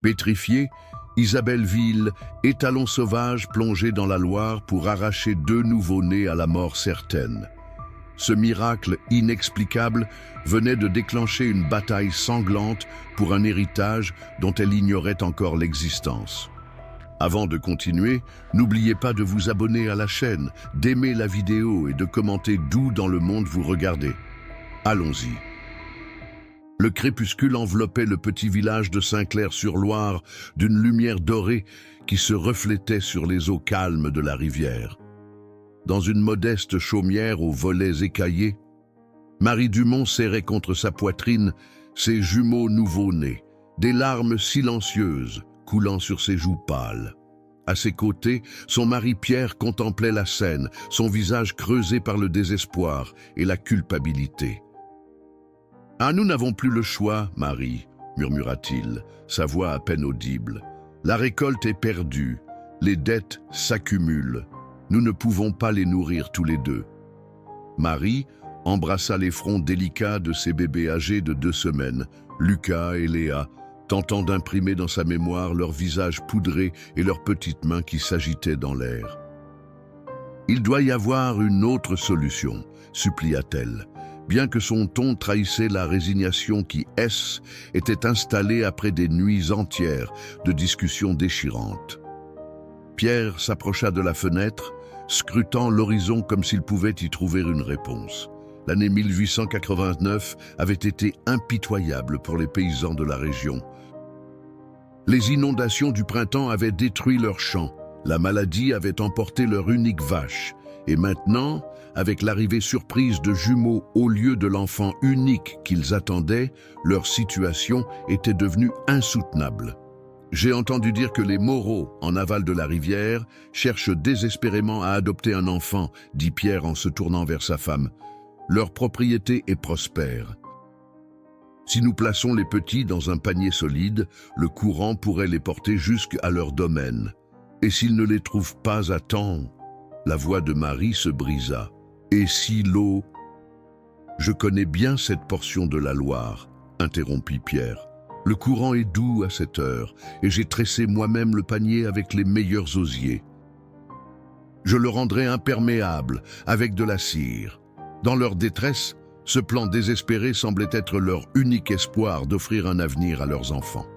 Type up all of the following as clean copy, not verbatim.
Pétrifiée, Isabelle Ville, étalon sauvage plongé dans la Loire pour arracher 2 nouveau-nés à la mort certaine. Ce miracle inexplicable venait de déclencher une bataille sanglante pour un héritage dont elle ignorait encore l'existence. Avant de continuer, n'oubliez pas de vous abonner à la chaîne, d'aimer la vidéo et de commenter d'où dans le monde vous regardez. Allons-y. Le crépuscule enveloppait le petit village de Saint-Clair-sur-Loire d'une lumière dorée qui se reflétait sur les eaux calmes de la rivière. Dans une modeste chaumière aux volets écaillés, Marie Dumont serrait contre sa poitrine ses jumeaux nouveau-nés, des larmes silencieuses coulant sur ses joues pâles. À ses côtés, son mari Pierre contemplait la scène, son visage creusé par le désespoir et la culpabilité. « Ah, nous n'avons plus le choix, Marie, » murmura-t-il, sa voix à peine audible. « La récolte est perdue, les dettes s'accumulent. Nous ne pouvons pas les nourrir tous les deux. » Marie embrassa les fronts délicats de ses bébés âgés de 2 semaines, Lucas et Léa, tentant d'imprimer dans sa mémoire leurs visages poudrés et leurs petites mains qui s'agitaient dans l'air. « Il doit y avoir une autre solution, » supplia-t-elle, bien que son ton trahissait la résignation qui, était installée après des nuits entières de discussions déchirantes. Pierre s'approcha de la fenêtre, scrutant l'horizon comme s'il pouvait y trouver une réponse. L'année 1889 avait été impitoyable pour les paysans de la région. Les inondations du printemps avaient détruit leurs champs, la maladie avait emporté leur unique vache, et maintenant, avec l'arrivée surprise de jumeaux au lieu de l'enfant unique qu'ils attendaient, leur situation était devenue insoutenable. « J'ai entendu dire que les Moreau, en aval de la rivière, cherchent désespérément à adopter un enfant, » dit Pierre en se tournant vers sa femme. « Leur propriété est prospère. Si nous plaçons les petits dans un panier solide, le courant pourrait les porter jusqu'à leur domaine. Et s'ils ne les trouvent pas à temps ?» La voix de Marie se brisa. « Et si l'eau… » « Je connais bien cette portion de la Loire, » interrompit Pierre. « Le courant est doux à cette heure, et j'ai tressé moi-même le panier avec les meilleurs osiers. Je le rendrai imperméable, avec de la cire. » Dans leur détresse, ce plan désespéré semblait être leur unique espoir d'offrir un avenir à leurs enfants.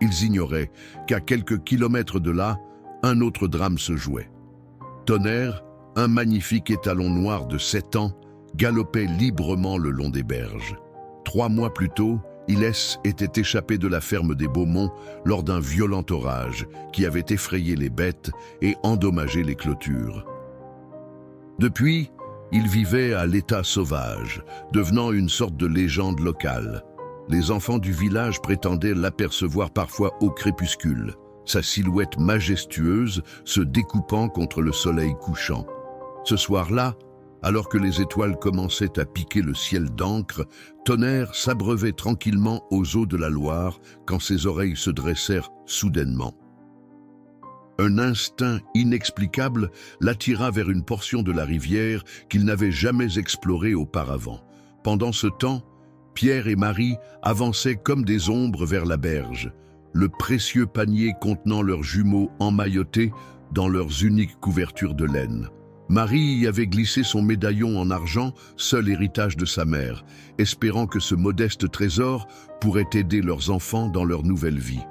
Ils ignoraient qu'à quelques kilomètres de là, un autre drame se jouait. Tonnerre, un magnifique étalon noir de 7 ans, galopait librement le long des berges. 3 mois plus tôt, Ilès était échappé de la ferme des Beaumont lors d'un violent orage qui avait effrayé les bêtes et endommagé les clôtures. Depuis, il vivait à l'état sauvage, devenant une sorte de légende locale. Les enfants du village prétendaient l'apercevoir parfois au crépuscule, sa silhouette majestueuse se découpant contre le soleil couchant. Ce soir-là, alors que les étoiles commençaient à piquer le ciel d'encre, Tonnerre s'abreuvait tranquillement aux eaux de la Loire quand ses oreilles se dressèrent soudainement. Un instinct inexplicable l'attira vers une portion de la rivière qu'il n'avait jamais explorée auparavant. Pendant ce temps, Pierre et Marie avançaient comme des ombres vers la berge, le précieux panier contenant leurs jumeaux emmaillotés dans leurs uniques couvertures de laine. Marie y avait glissé son médaillon en argent, seul héritage de sa mère, espérant que ce modeste trésor pourrait aider leurs enfants dans leur nouvelle vie.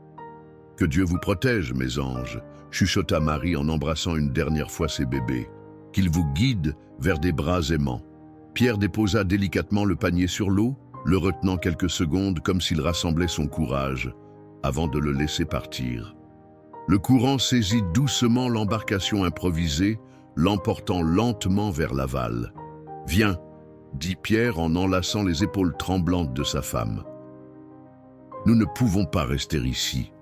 « Que Dieu vous protège, mes anges », chuchota Marie en embrassant une dernière fois ses bébés. « Qu'il vous guide vers des bras aimants. » Pierre déposa délicatement le panier sur l'eau, le retenant quelques secondes comme s'il rassemblait son courage, avant de le laisser partir. Le courant saisit doucement l'embarcation improvisée, l'emportant lentement vers l'aval. « Viens », dit Pierre en enlaçant les épaules tremblantes de sa femme. « Nous ne pouvons pas rester ici. »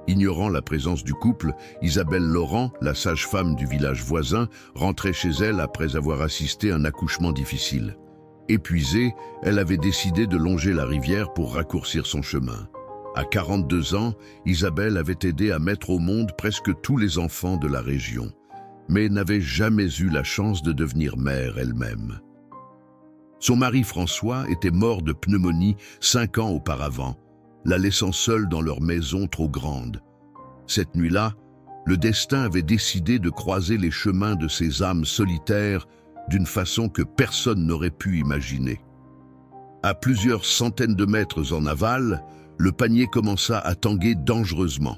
Ignorant la présence du couple, Isabelle Laurent, la sage-femme du village voisin, rentrait chez elle après avoir assisté à un accouchement difficile. Épuisée, elle avait décidé de longer la rivière pour raccourcir son chemin. À 42 ans, Isabelle avait aidé à mettre au monde presque tous les enfants de la région, mais n'avait jamais eu la chance de devenir mère elle-même. Son mari François était mort de pneumonie 5 ans auparavant. la laissant seule dans leur maison trop grande. Cette nuit-là, le destin avait décidé de croiser les chemins de ces âmes solitaires d'une façon que personne n'aurait pu imaginer. À plusieurs centaines de mètres en aval, le panier commença à tanguer dangereusement.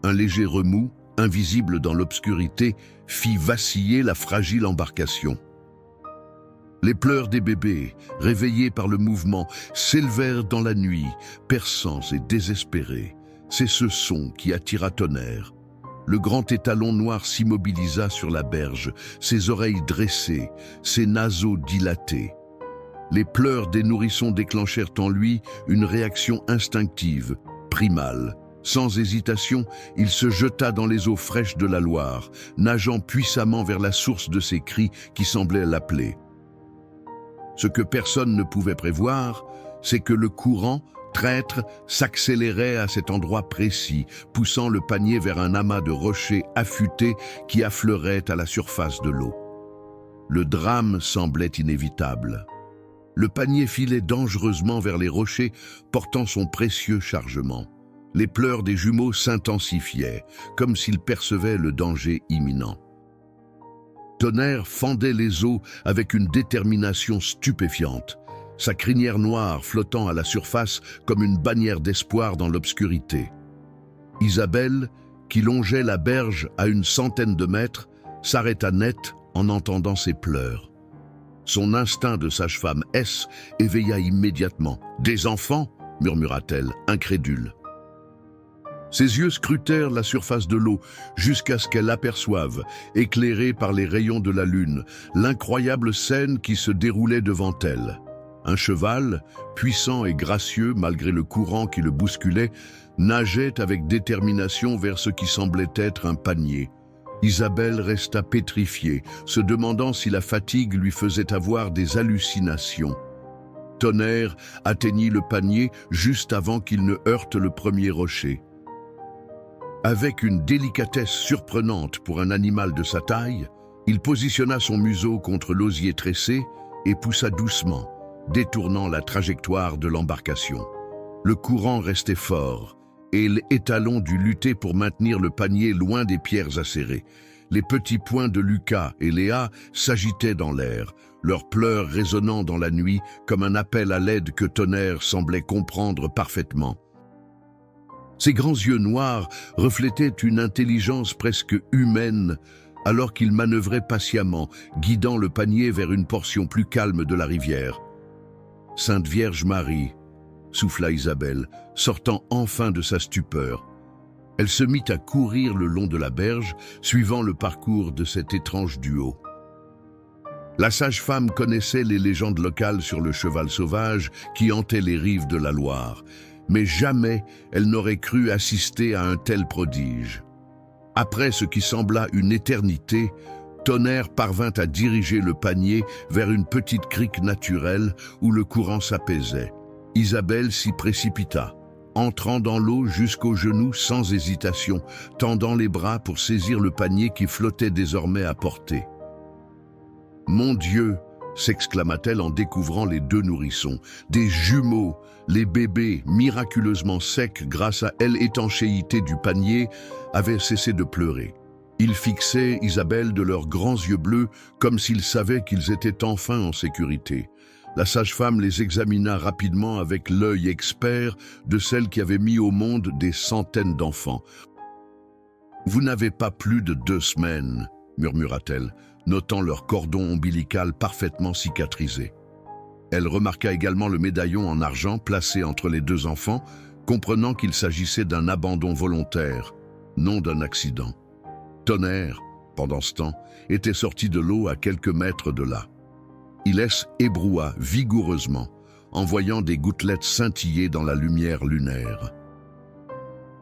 Un léger remous, invisible dans l'obscurité, fit vaciller la fragile embarcation. Les pleurs des bébés, réveillés par le mouvement, s'élevèrent dans la nuit, perçants et désespérés. C'est ce son qui attira Tonnerre. Le grand étalon noir s'immobilisa sur la berge, ses oreilles dressées, ses naseaux dilatés. Les pleurs des nourrissons déclenchèrent en lui une réaction instinctive, primale. Sans hésitation, il se jeta dans les eaux fraîches de la Loire, nageant puissamment vers la source de ses cris qui semblaient l'appeler. Ce que personne ne pouvait prévoir, c'est que le courant, traître, s'accélérait à cet endroit précis, poussant le panier vers un amas de rochers affûtés qui affleuraient à la surface de l'eau. Le drame semblait inévitable. Le panier filait dangereusement vers les rochers, portant son précieux chargement. Les pleurs des jumeaux s'intensifiaient, comme s'ils percevaient le danger imminent. Tonnerre fendait les eaux avec une détermination stupéfiante, sa crinière noire flottant à la surface comme une bannière d'espoir dans l'obscurité. Isabelle, qui longeait la berge à une centaine de mètres, s'arrêta net en entendant ses pleurs. Son instinct de sage-femme éveilla immédiatement. « Des enfants ?» murmura-t-elle, incrédule. Ses yeux scrutèrent la surface de l'eau jusqu'à ce qu'elle aperçoive, éclairée par les rayons de la lune, l'incroyable scène qui se déroulait devant elle. Un cheval, puissant et gracieux malgré le courant qui le bousculait, nageait avec détermination vers ce qui semblait être un panier. Isabelle resta pétrifiée, se demandant si la fatigue lui faisait avoir des hallucinations. Tonnerre atteignit le panier juste avant qu'il ne heurte le premier rocher. Avec une délicatesse surprenante pour un animal de sa taille, il positionna son museau contre l'osier tressé et poussa doucement, détournant la trajectoire de l'embarcation. Le courant restait fort, et l'étalon dut lutter pour maintenir le panier loin des pierres acérées. Les petits poings de Lucas et Léa s'agitaient dans l'air, leurs pleurs résonnant dans la nuit comme un appel à l'aide que Tonnerre semblait comprendre parfaitement. Ses grands yeux noirs reflétaient une intelligence presque humaine, alors qu'il manœuvrait patiemment, guidant le panier vers une portion plus calme de la rivière. « Sainte Vierge Marie !» souffla Isabelle, sortant enfin de sa stupeur. Elle se mit à courir le long de la berge, suivant le parcours de cet étrange duo. La sage-femme connaissait les légendes locales sur le cheval sauvage qui hantait les rives de la Loire, mais jamais elle n'aurait cru assister à un tel prodige. Après ce qui sembla une éternité, Tonnerre parvint à diriger le panier vers une petite crique naturelle où le courant s'apaisait. Isabelle s'y précipita, entrant dans l'eau jusqu'aux genoux sans hésitation, tendant les bras pour saisir le panier qui flottait désormais à portée. « Mon Dieu !» s'exclama-t-elle en découvrant les deux nourrissons. Des jumeaux, les bébés, miraculeusement secs grâce à l'étanchéité du panier, avaient cessé de pleurer. Ils fixaient Isabelle de leurs grands yeux bleus comme s'ils savaient qu'ils étaient enfin en sécurité. La sage-femme les examina rapidement avec l'œil expert de celle qui avait mis au monde des centaines d'enfants. « Vous n'avez pas plus de 2 semaines, » murmura-t-elle, notant leur cordon ombilical parfaitement cicatrisé. Elle remarqua également le médaillon en argent placé entre les 2 enfants, comprenant qu'il s'agissait d'un abandon volontaire, non d'un accident. Tonnerre, pendant ce temps, était sorti de l'eau à quelques mètres de là. Il ébroua vigoureusement, en voyant des gouttelettes scintiller dans la lumière lunaire.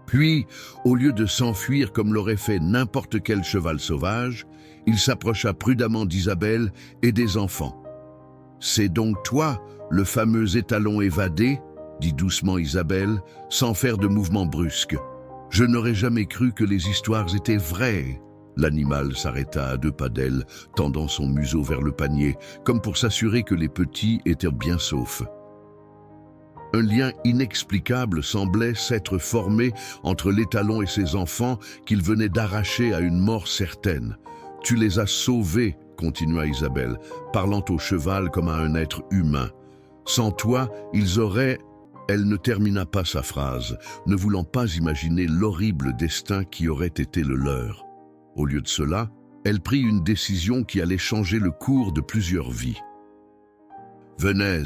Puis, au lieu de s'enfuir comme l'aurait fait n'importe quel cheval sauvage, il s'approcha prudemment d'Isabelle et des enfants. « C'est donc toi, le fameux étalon évadé ?» dit doucement Isabelle, sans faire de mouvement brusque. « Je n'aurais jamais cru que les histoires étaient vraies. » L'animal s'arrêta à 2 pas d'elle, tendant son museau vers le panier, comme pour s'assurer que les petits étaient bien saufs. Un lien inexplicable semblait s'être formé entre l'étalon et ses enfants qu'il venait d'arracher à une mort certaine. « Tu les as sauvés », continua Isabelle, parlant au cheval comme à un être humain. « Sans toi, ils auraient... » Elle ne termina pas sa phrase, ne voulant pas imaginer l'horrible destin qui aurait été le leur. Au lieu de cela, elle prit une décision qui allait changer le cours de plusieurs vies. « Venez »,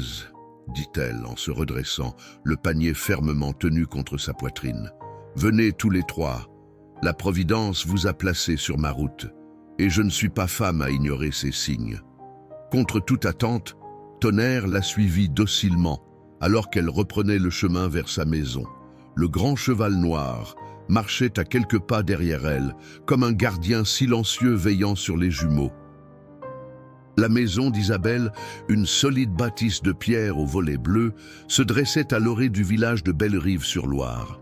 dit-elle en se redressant, le panier fermement tenu contre sa poitrine. « Venez tous les trois. La Providence vous a placés sur ma route, et je ne suis pas femme à ignorer ces signes. » Contre toute attente, Tonnerre la suivit docilement, alors qu'elle reprenait le chemin vers sa maison. Le grand cheval noir marchait à quelques pas derrière elle, comme un gardien silencieux veillant sur les jumeaux. La maison d'Isabelle, une solide bâtisse de pierre aux volets bleus, se dressait à l'orée du village de Bellerive-sur-Loire.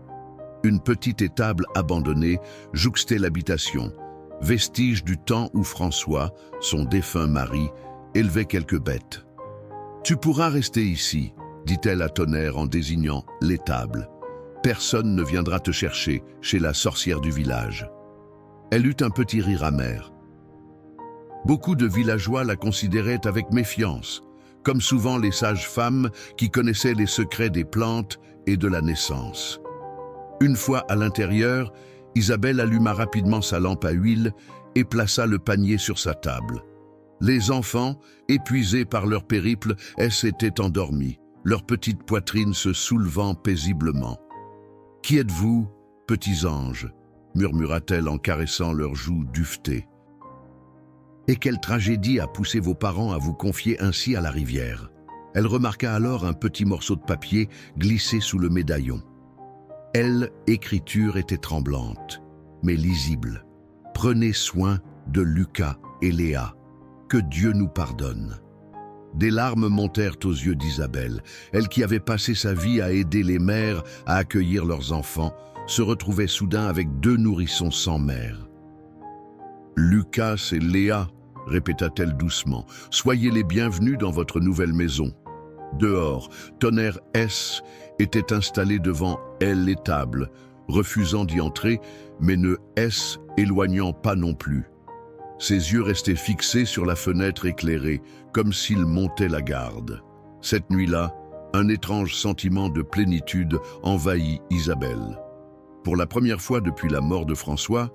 Une petite étable abandonnée jouxtait l'habitation, vestige du temps où François, son défunt mari, élevait quelques bêtes. « Tu pourras rester ici », dit-elle à Tonnerre en désignant l'étable. « Personne ne viendra te chercher chez la sorcière du village. » Elle eut un petit rire amer. Beaucoup de villageois la considéraient avec méfiance, comme souvent les sages-femmes qui connaissaient les secrets des plantes et de la naissance. Une fois à l'intérieur, Isabelle alluma rapidement sa lampe à huile et plaça le panier sur sa table. Les enfants, épuisés par leur périple, s'étaient endormis, leur petite poitrine se soulevant paisiblement. « Qui êtes-vous, petits anges ?» murmura-t-elle en caressant leurs joues duvetées. « Et quelle tragédie a poussé vos parents à vous confier ainsi à la rivière ?» Elle remarqua alors un petit morceau de papier glissé sous le médaillon. L'écriture était tremblante, mais lisible. « Prenez soin de Lucas et Léa. Que Dieu nous pardonne. » Des larmes montèrent aux yeux d'Isabelle. Elle qui avait passé sa vie à aider les mères à accueillir leurs enfants, se retrouvait soudain avec 2 nourrissons sans mère. « Lucas et Léa, » répéta-t-elle doucement, « soyez les bienvenus dans votre nouvelle maison. » Dehors, Tonnerre S. était installé devant l'étable, refusant d'y entrer, mais ne éloignant pas non plus. Ses yeux restaient fixés sur la fenêtre éclairée, comme s'il montait la garde. Cette nuit-là, un étrange sentiment de plénitude envahit Isabelle. Pour la première fois depuis la mort de François,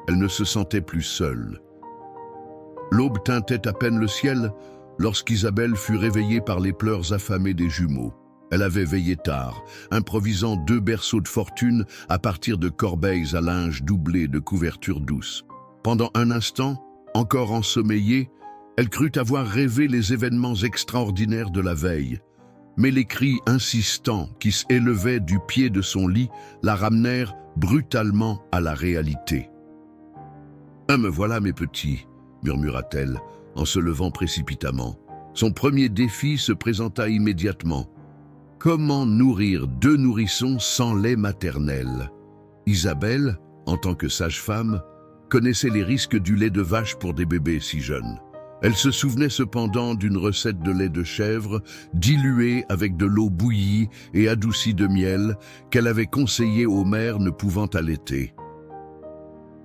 elle ne se sentait plus seule. L'aube teintait à peine le ciel lorsqu'Isabelle fut réveillée par les pleurs affamés des jumeaux. Elle avait veillé tard, improvisant 2 berceaux de fortune à partir de corbeilles à linge doublées de couvertures douces. Pendant un instant, encore ensommeillée, elle crut avoir rêvé les événements extraordinaires de la veille. Mais les cris insistants qui s'élevaient du pied de son lit la ramenèrent brutalement à la réalité. « Ah, me voilà, mes petits », murmura-t-elle, en se levant précipitamment. Son premier défi se présenta immédiatement. Comment nourrir 2 nourrissons sans lait maternel? Isabelle, en tant que sage-femme, connaissait les risques du lait de vache pour des bébés si jeunes. Elle se souvenait cependant d'une recette de lait de chèvre diluée avec de l'eau bouillie et adoucie de miel qu'elle avait conseillé aux mères ne pouvant allaiter.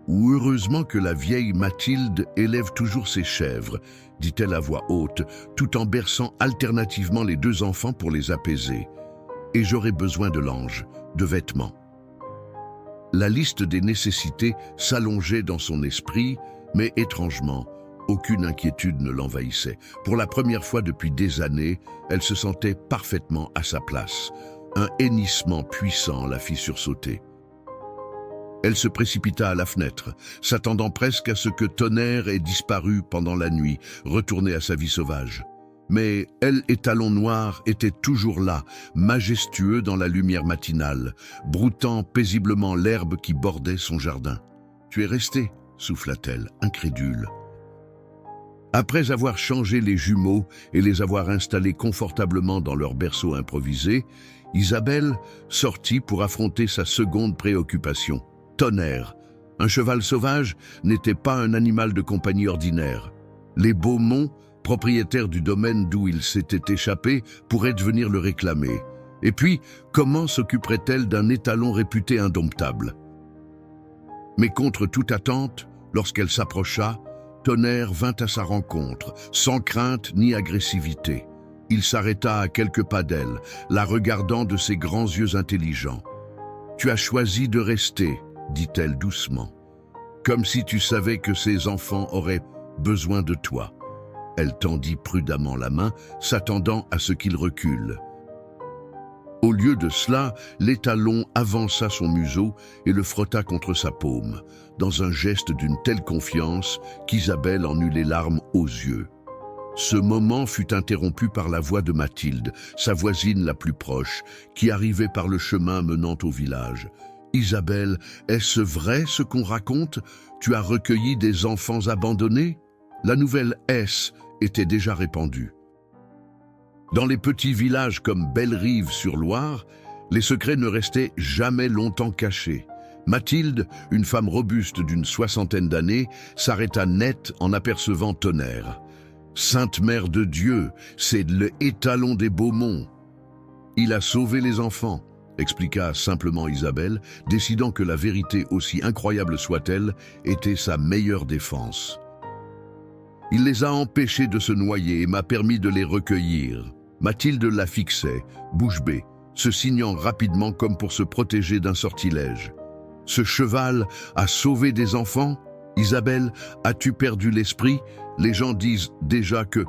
Ou heureusement que la vieille Mathilde élève toujours ses chèvres, dit-elle à voix haute, tout en berçant alternativement les 2 enfants pour les apaiser. Et j'aurai besoin de l'ange, de vêtements. La liste des nécessités s'allongeait dans son esprit, mais étrangement, aucune inquiétude ne l'envahissait. Pour la première fois depuis des années, elle se sentait parfaitement à sa place. Un hennissement puissant la fit sursauter. Elle se précipita à la fenêtre, s'attendant presque à ce que Tonnerre ait disparu pendant la nuit, retourné à sa vie sauvage. Mais elle et Talon Noir étaient toujours là, majestueux dans la lumière matinale, broutant paisiblement l'herbe qui bordait son jardin. « Tu es resté ?» souffla-t-elle, incrédule. Après avoir changé les jumeaux et les avoir installés confortablement dans leur berceau improvisé, Isabelle sortit pour affronter sa seconde préoccupation. Tonnerre. Un cheval sauvage n'était pas un animal de compagnie ordinaire. Les Beaumont, propriétaires du domaine d'où il s'était échappé, pourraient venir le réclamer. Et puis, comment s'occuperait-elle d'un étalon réputé indomptable? Mais contre toute attente, lorsqu'elle s'approcha, Tonnerre vint à sa rencontre, sans crainte ni agressivité. Il s'arrêta à quelques pas d'elle, la regardant de ses grands yeux intelligents. « Tu as choisi de rester, » dit-elle doucement, comme si tu savais que ces enfants auraient besoin de toi. Elle tendit prudemment la main, s'attendant à ce qu'il recule. Au lieu de cela, l'étalon avança son museau et le frotta contre sa paume, dans un geste d'une telle confiance qu'Isabelle en eut les larmes aux yeux. Ce moment fut interrompu par la voix de Mathilde, sa voisine la plus proche, qui arrivait par le chemin menant au village. « Isabelle, est-ce vrai ce qu'on raconte? Tu as recueilli des enfants abandonnés ?» La nouvelle S était déjà répandue. Dans les petits villages comme Bellerive-sur-Loire, les secrets ne restaient jamais longtemps cachés. Mathilde, une femme robuste d'une 60aine d'années, s'arrêta net en apercevant Tonnerre. « Sainte Mère de Dieu, c'est le étalon des Beaumont. Il a sauvé les enfants, » expliqua simplement Isabelle, décidant que la vérité, aussi incroyable soit-elle, était sa meilleure défense. « Il les a empêchés de se noyer et m'a permis de les recueillir. » Mathilde la fixait, bouche bée, se signant rapidement comme pour se protéger d'un sortilège. « Ce cheval a sauvé des enfants? Isabelle, as-tu perdu l'esprit? Les gens disent déjà que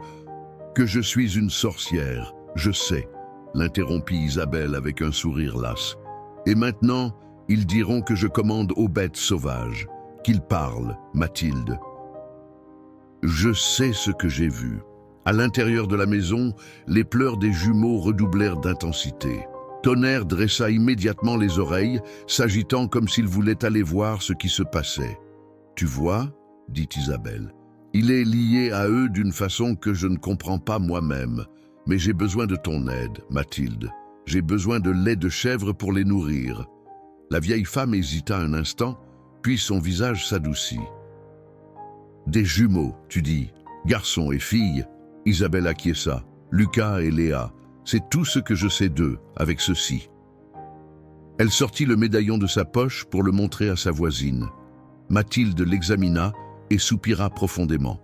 je suis une sorcière. Je sais, » l'interrompit Isabelle avec un sourire las. « Et maintenant, ils diront que je commande aux bêtes sauvages. Qu'ils parlent, Mathilde. » Je sais ce que j'ai vu. À l'intérieur de la maison, les pleurs des jumeaux redoublèrent d'intensité. Tonnerre dressa immédiatement les oreilles, s'agitant comme s'il voulait aller voir ce qui se passait. « Tu vois, » dit Isabelle, « il est lié à eux d'une façon que je ne comprends pas moi-même. Mais j'ai besoin de ton aide, Mathilde. J'ai besoin de lait de chèvre pour les nourrir. » La vieille femme hésita un instant, puis son visage s'adoucit. « Des jumeaux, tu dis, garçon et fille. » Isabelle acquiesça. « Lucas et Léa, c'est tout ce que je sais d'eux, avec ceci. » Elle sortit le médaillon de sa poche pour le montrer à sa voisine. Mathilde l'examina et soupira profondément.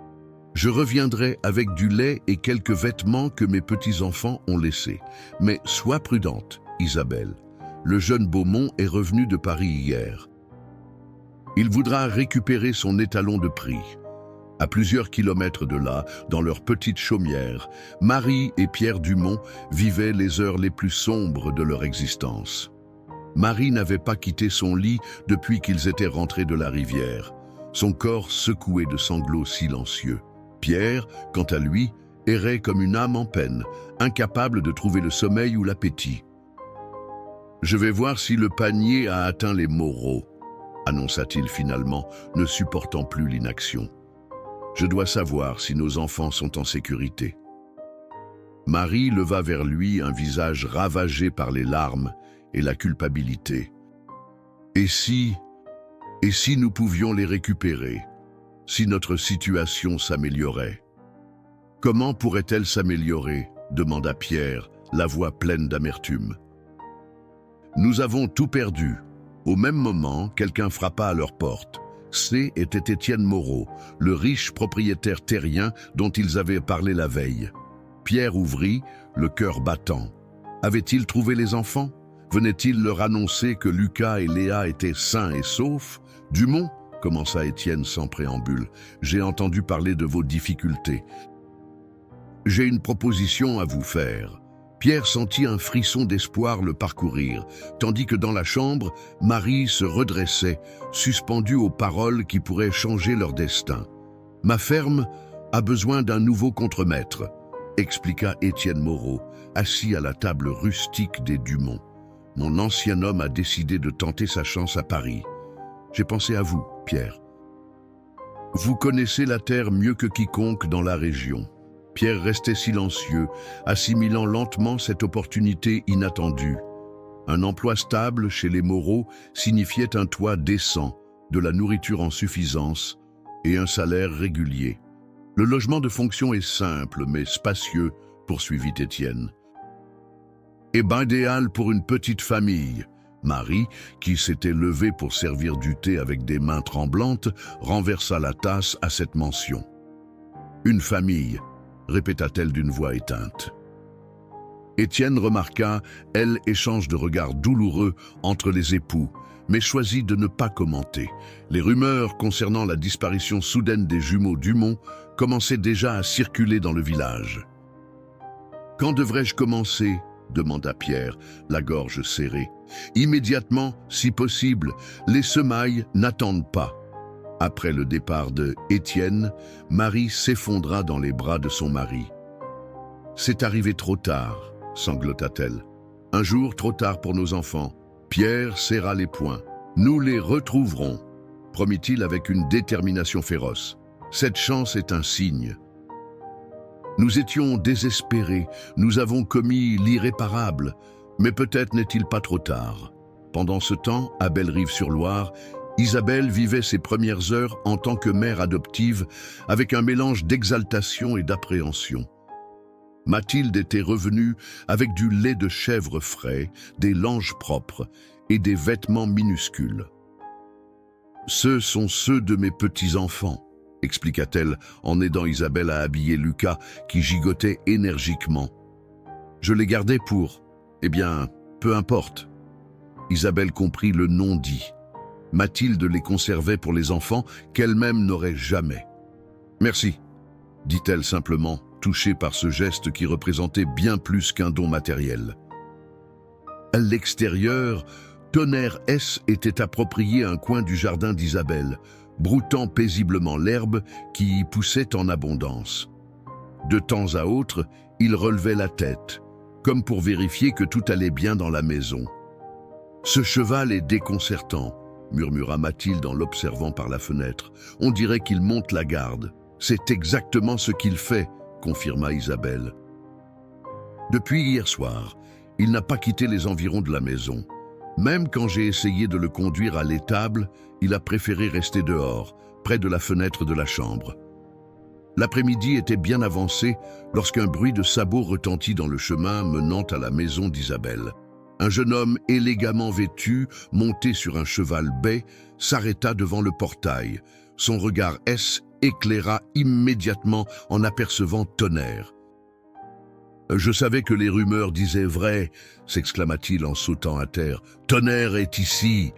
« Je reviendrai avec du lait et quelques vêtements que mes petits-enfants ont laissés. Mais sois prudente, Isabelle. Le jeune Beaumont est revenu de Paris hier. Il voudra récupérer son étalon de prix. » À plusieurs kilomètres de là, dans leur petite chaumière, Marie et Pierre Dumont vivaient les heures les plus sombres de leur existence. Marie n'avait pas quitté son lit depuis qu'ils étaient rentrés de la rivière, son corps secoué de sanglots silencieux. Pierre, quant à lui, errait comme une âme en peine, incapable de trouver le sommeil ou l'appétit. « Je vais voir si le panier a atteint les Moreau, » annonça-t-il finalement, ne supportant plus l'inaction. « Je dois savoir si nos enfants sont en sécurité. » Marie leva vers lui un visage ravagé par les larmes et la culpabilité. « Et si nous pouvions les récupérer, si notre situation s'améliorait ?»« Comment pourrait-elle s'améliorer ?» demanda Pierre, la voix pleine d'amertume. « Nous avons tout perdu. » Au même moment, quelqu'un frappa à leur porte. Était Étienne Moreau, le riche propriétaire terrien dont ils avaient parlé la veille. Pierre ouvrit, le cœur battant. Avait-il trouvé les enfants? Venait-il leur annoncer que Lucas et Léa étaient sains et saufs? « Dumont, » commença Étienne sans préambule, « j'ai entendu parler de vos difficultés. J'ai une proposition à vous faire. » Pierre sentit un frisson d'espoir le parcourir, tandis que dans la chambre, Marie se redressait, suspendue aux paroles qui pourraient changer leur destin. « Ma ferme a besoin d'un nouveau contremaître, » expliqua Étienne Moreau, assis à la table rustique des Dumont. « Mon ancien homme a décidé de tenter sa chance à Paris. J'ai pensé à vous, Pierre. Vous connaissez la terre mieux que quiconque dans la région. » Pierre restait silencieux, assimilant lentement cette opportunité inattendue. Un emploi stable chez les Moreau signifiait un toit décent, de la nourriture en suffisance et un salaire régulier. Le logement de fonction est simple mais spacieux, poursuivit Étienne. est bien idéal pour une petite famille. Marie, qui s'était levée pour servir du thé avec des mains tremblantes, renversa la tasse à cette mention. Une famille, répéta-t-elle d'une voix éteinte. Étienne remarqua, elle, échange de regards douloureux entre les époux, mais choisit de ne pas commenter. Les rumeurs concernant la disparition soudaine des jumeaux Dumont commençaient déjà à circuler dans le village. « Quand devrais-je commencer ?» demanda Pierre, la gorge serrée. « Immédiatement, si possible, les semailles n'attendent pas. » Après le départ de Étienne, Marie s'effondra dans les bras de son mari. « C'est arrivé trop tard, » sanglota-t-elle. « Un jour trop tard pour nos enfants. » Pierre serra les poings. « Nous les retrouverons, » promit-il avec une détermination féroce. « Cette chance est un signe. » Nous étions désespérés, nous avons commis l'irréparable, mais peut-être n'est-il pas trop tard. Pendant ce temps, à Bellerive-sur-Loire, Isabelle vivait ses premières heures en tant que mère adoptive avec un mélange d'exaltation et d'appréhension. Mathilde était revenue avec du lait de chèvre frais, des langes propres et des vêtements minuscules. « Ce sont ceux de mes petits-enfants », expliqua-t-elle en aidant Isabelle à habiller Lucas qui gigotait énergiquement. « Je les gardais pour... Eh bien, peu importe. » Isabelle comprit le non-dit. Mathilde les conservait pour les enfants qu'elle-même n'aurait jamais. « Merci, » dit-elle simplement, touchée par ce geste qui représentait bien plus qu'un don matériel. À l'extérieur, Tonnerre S était approprié un coin du jardin d'Isabelle, broutant paisiblement l'herbe qui y poussait en abondance. De temps à autre, il relevait la tête, comme pour vérifier que tout allait bien dans la maison. « Ce cheval est déconcertant », murmura Mathilde en l'observant par la fenêtre. « On dirait qu'il monte la garde. »« C'est exactement ce qu'il fait », confirma Isabelle. Depuis hier soir, il n'a pas quitté les environs de la maison. Même quand j'ai essayé de le conduire à l'étable, il a préféré rester dehors, près de la fenêtre de la chambre. L'après-midi était bien avancé lorsqu'un bruit de sabots retentit dans le chemin menant à la maison d'Isabelle. Un jeune homme élégamment vêtu, monté sur un cheval bai, s'arrêta devant le portail. Son regard éclaira immédiatement en apercevant Tonnerre. « Je savais que les rumeurs disaient vrai », s'exclama-t-il en sautant à terre. « Tonnerre est ici !»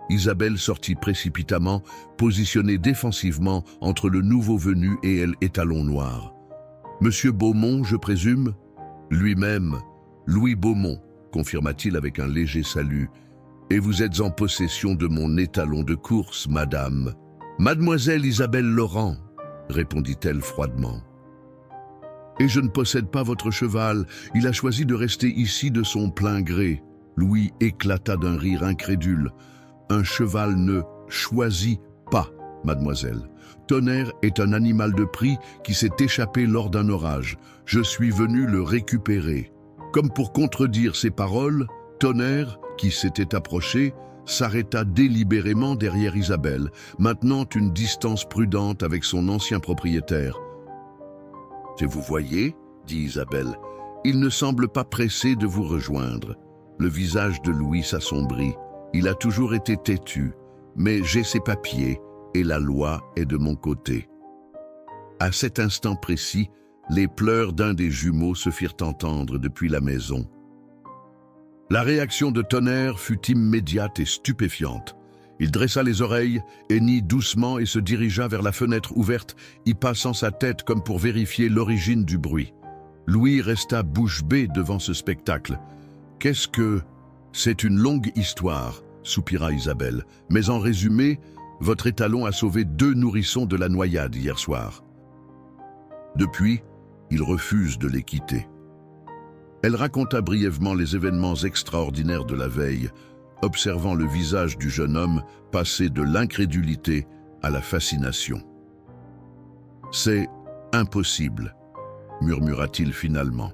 Isabelle sortit précipitamment, positionnée défensivement entre le nouveau venu et elle étalon noir. « Monsieur Beaumont, je présume ?»« Lui-même, Louis Beaumont », confirma-t-il avec un léger salut. « Et vous êtes en possession de mon étalon de course, madame. »« Mademoiselle Isabelle Laurent », répondit-elle froidement. « Et je ne possède pas votre cheval, il a choisi de rester ici de son plein gré. » Louis éclata d'un rire incrédule. « Un cheval ne choisit pas, mademoiselle. Tonnerre est un animal de prix qui s'est échappé lors d'un orage. Je suis venu le récupérer. » Comme pour contredire ses paroles, Tonnerre, qui s'était approché, s'arrêta délibérément derrière Isabelle, maintenant une distance prudente avec son ancien propriétaire. « Et vous voyez, dit Isabelle, il ne semble pas pressé de vous rejoindre. » Le visage de Louis s'assombrit. Il a toujours été têtu, mais j'ai ses papiers et la loi est de mon côté. À cet instant précis, les pleurs d'un des jumeaux se firent entendre depuis la maison. La réaction de Tonnerre fut immédiate et stupéfiante. Il dressa les oreilles, hennit doucement et se dirigea vers la fenêtre ouverte, y passant sa tête comme pour vérifier l'origine du bruit. Louis resta bouche bée devant ce spectacle. « Qu'est-ce que... » « C'est une longue histoire, » soupira Isabelle. « Mais en résumé, votre étalon a sauvé 2 nourrissons de la noyade hier soir. Depuis, il refuse de les quitter. » Elle raconta brièvement les événements extraordinaires de la veille, observant le visage du jeune homme passer de l'incrédulité à la fascination. « C'est impossible, » murmura-t-il finalement.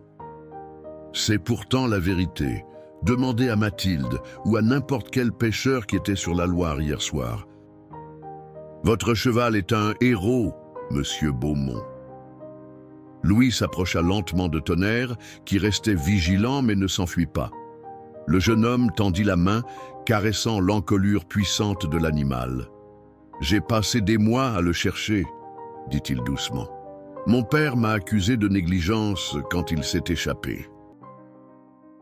« C'est pourtant la vérité. Demandez à Mathilde ou à n'importe quel pêcheur qui était sur la Loire hier soir. Votre cheval est un héros, monsieur Beaumont. » Louis s'approcha lentement de Tonnerre, qui restait vigilant mais ne s'enfuit pas. Le jeune homme tendit la main, caressant l'encolure puissante de l'animal. « J'ai passé des mois à le chercher, » dit-il doucement. « Mon père m'a accusé de négligence quand il s'est échappé.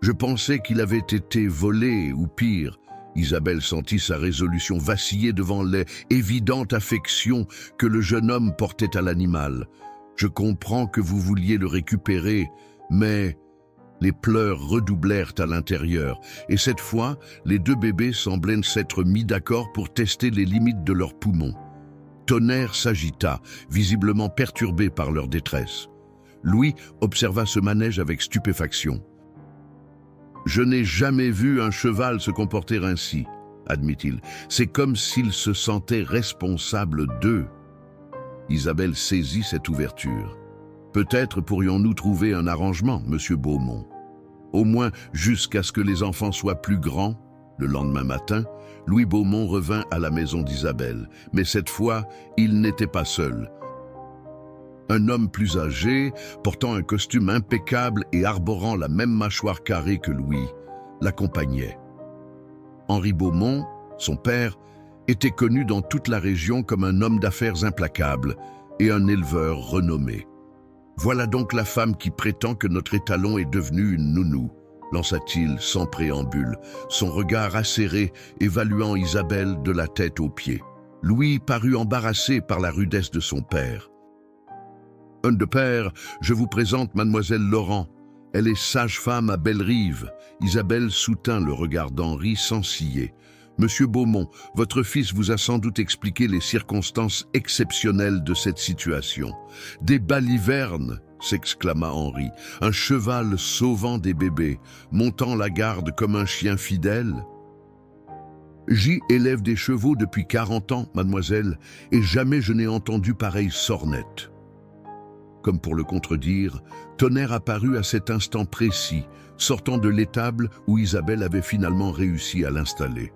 Je pensais qu'il avait été volé ou pire. » Isabelle sentit sa résolution vaciller devant les évidentes affections que le jeune homme portait à l'animal. « Je comprends que vous vouliez le récupérer, mais... » Les pleurs redoublèrent à l'intérieur, et cette fois, les deux bébés semblaient s'être mis d'accord pour tester les limites de leurs poumons. Tonnerre s'agita, visiblement perturbé par leur détresse. Louis observa ce manège avec stupéfaction. « Je n'ai jamais vu un cheval se comporter ainsi, » admit-il. « C'est comme s'il se sentait responsable d'eux. » Isabelle saisit cette ouverture. « Peut-être pourrions-nous trouver un arrangement, monsieur Beaumont. Au moins jusqu'à ce que les enfants soient plus grands. » Le lendemain matin, Louis Beaumont revint à la maison d'Isabelle, mais cette fois, il n'était pas seul. Un homme plus âgé, portant un costume impeccable et arborant la même mâchoire carrée que Louis, l'accompagnait. Henri Beaumont, son père, était connu dans toute la région comme un homme d'affaires implacable et un éleveur renommé. « Voilà donc la femme qui prétend que notre étalon est devenu une nounou », lança-t-il sans préambule, son regard acéré évaluant Isabelle de la tête aux pieds. Louis parut embarrassé par la rudesse de son père. « Un de père, je vous présente mademoiselle Laurent. Elle est sage-femme à Bellerive. » Isabelle soutint le regard d'Henri sans ciller. « Monsieur Beaumont, votre fils vous a sans doute expliqué les circonstances exceptionnelles de cette situation. »« Des balivernes !» s'exclama Henri. « Un cheval sauvant des bébés, montant la garde comme un chien fidèle. »« J'y élève des chevaux depuis 40 ans, mademoiselle, et jamais je n'ai entendu pareille sornette. » Comme pour le contredire, Tonnerre apparut à cet instant précis, sortant de l'étable où Isabelle avait finalement réussi à l'installer.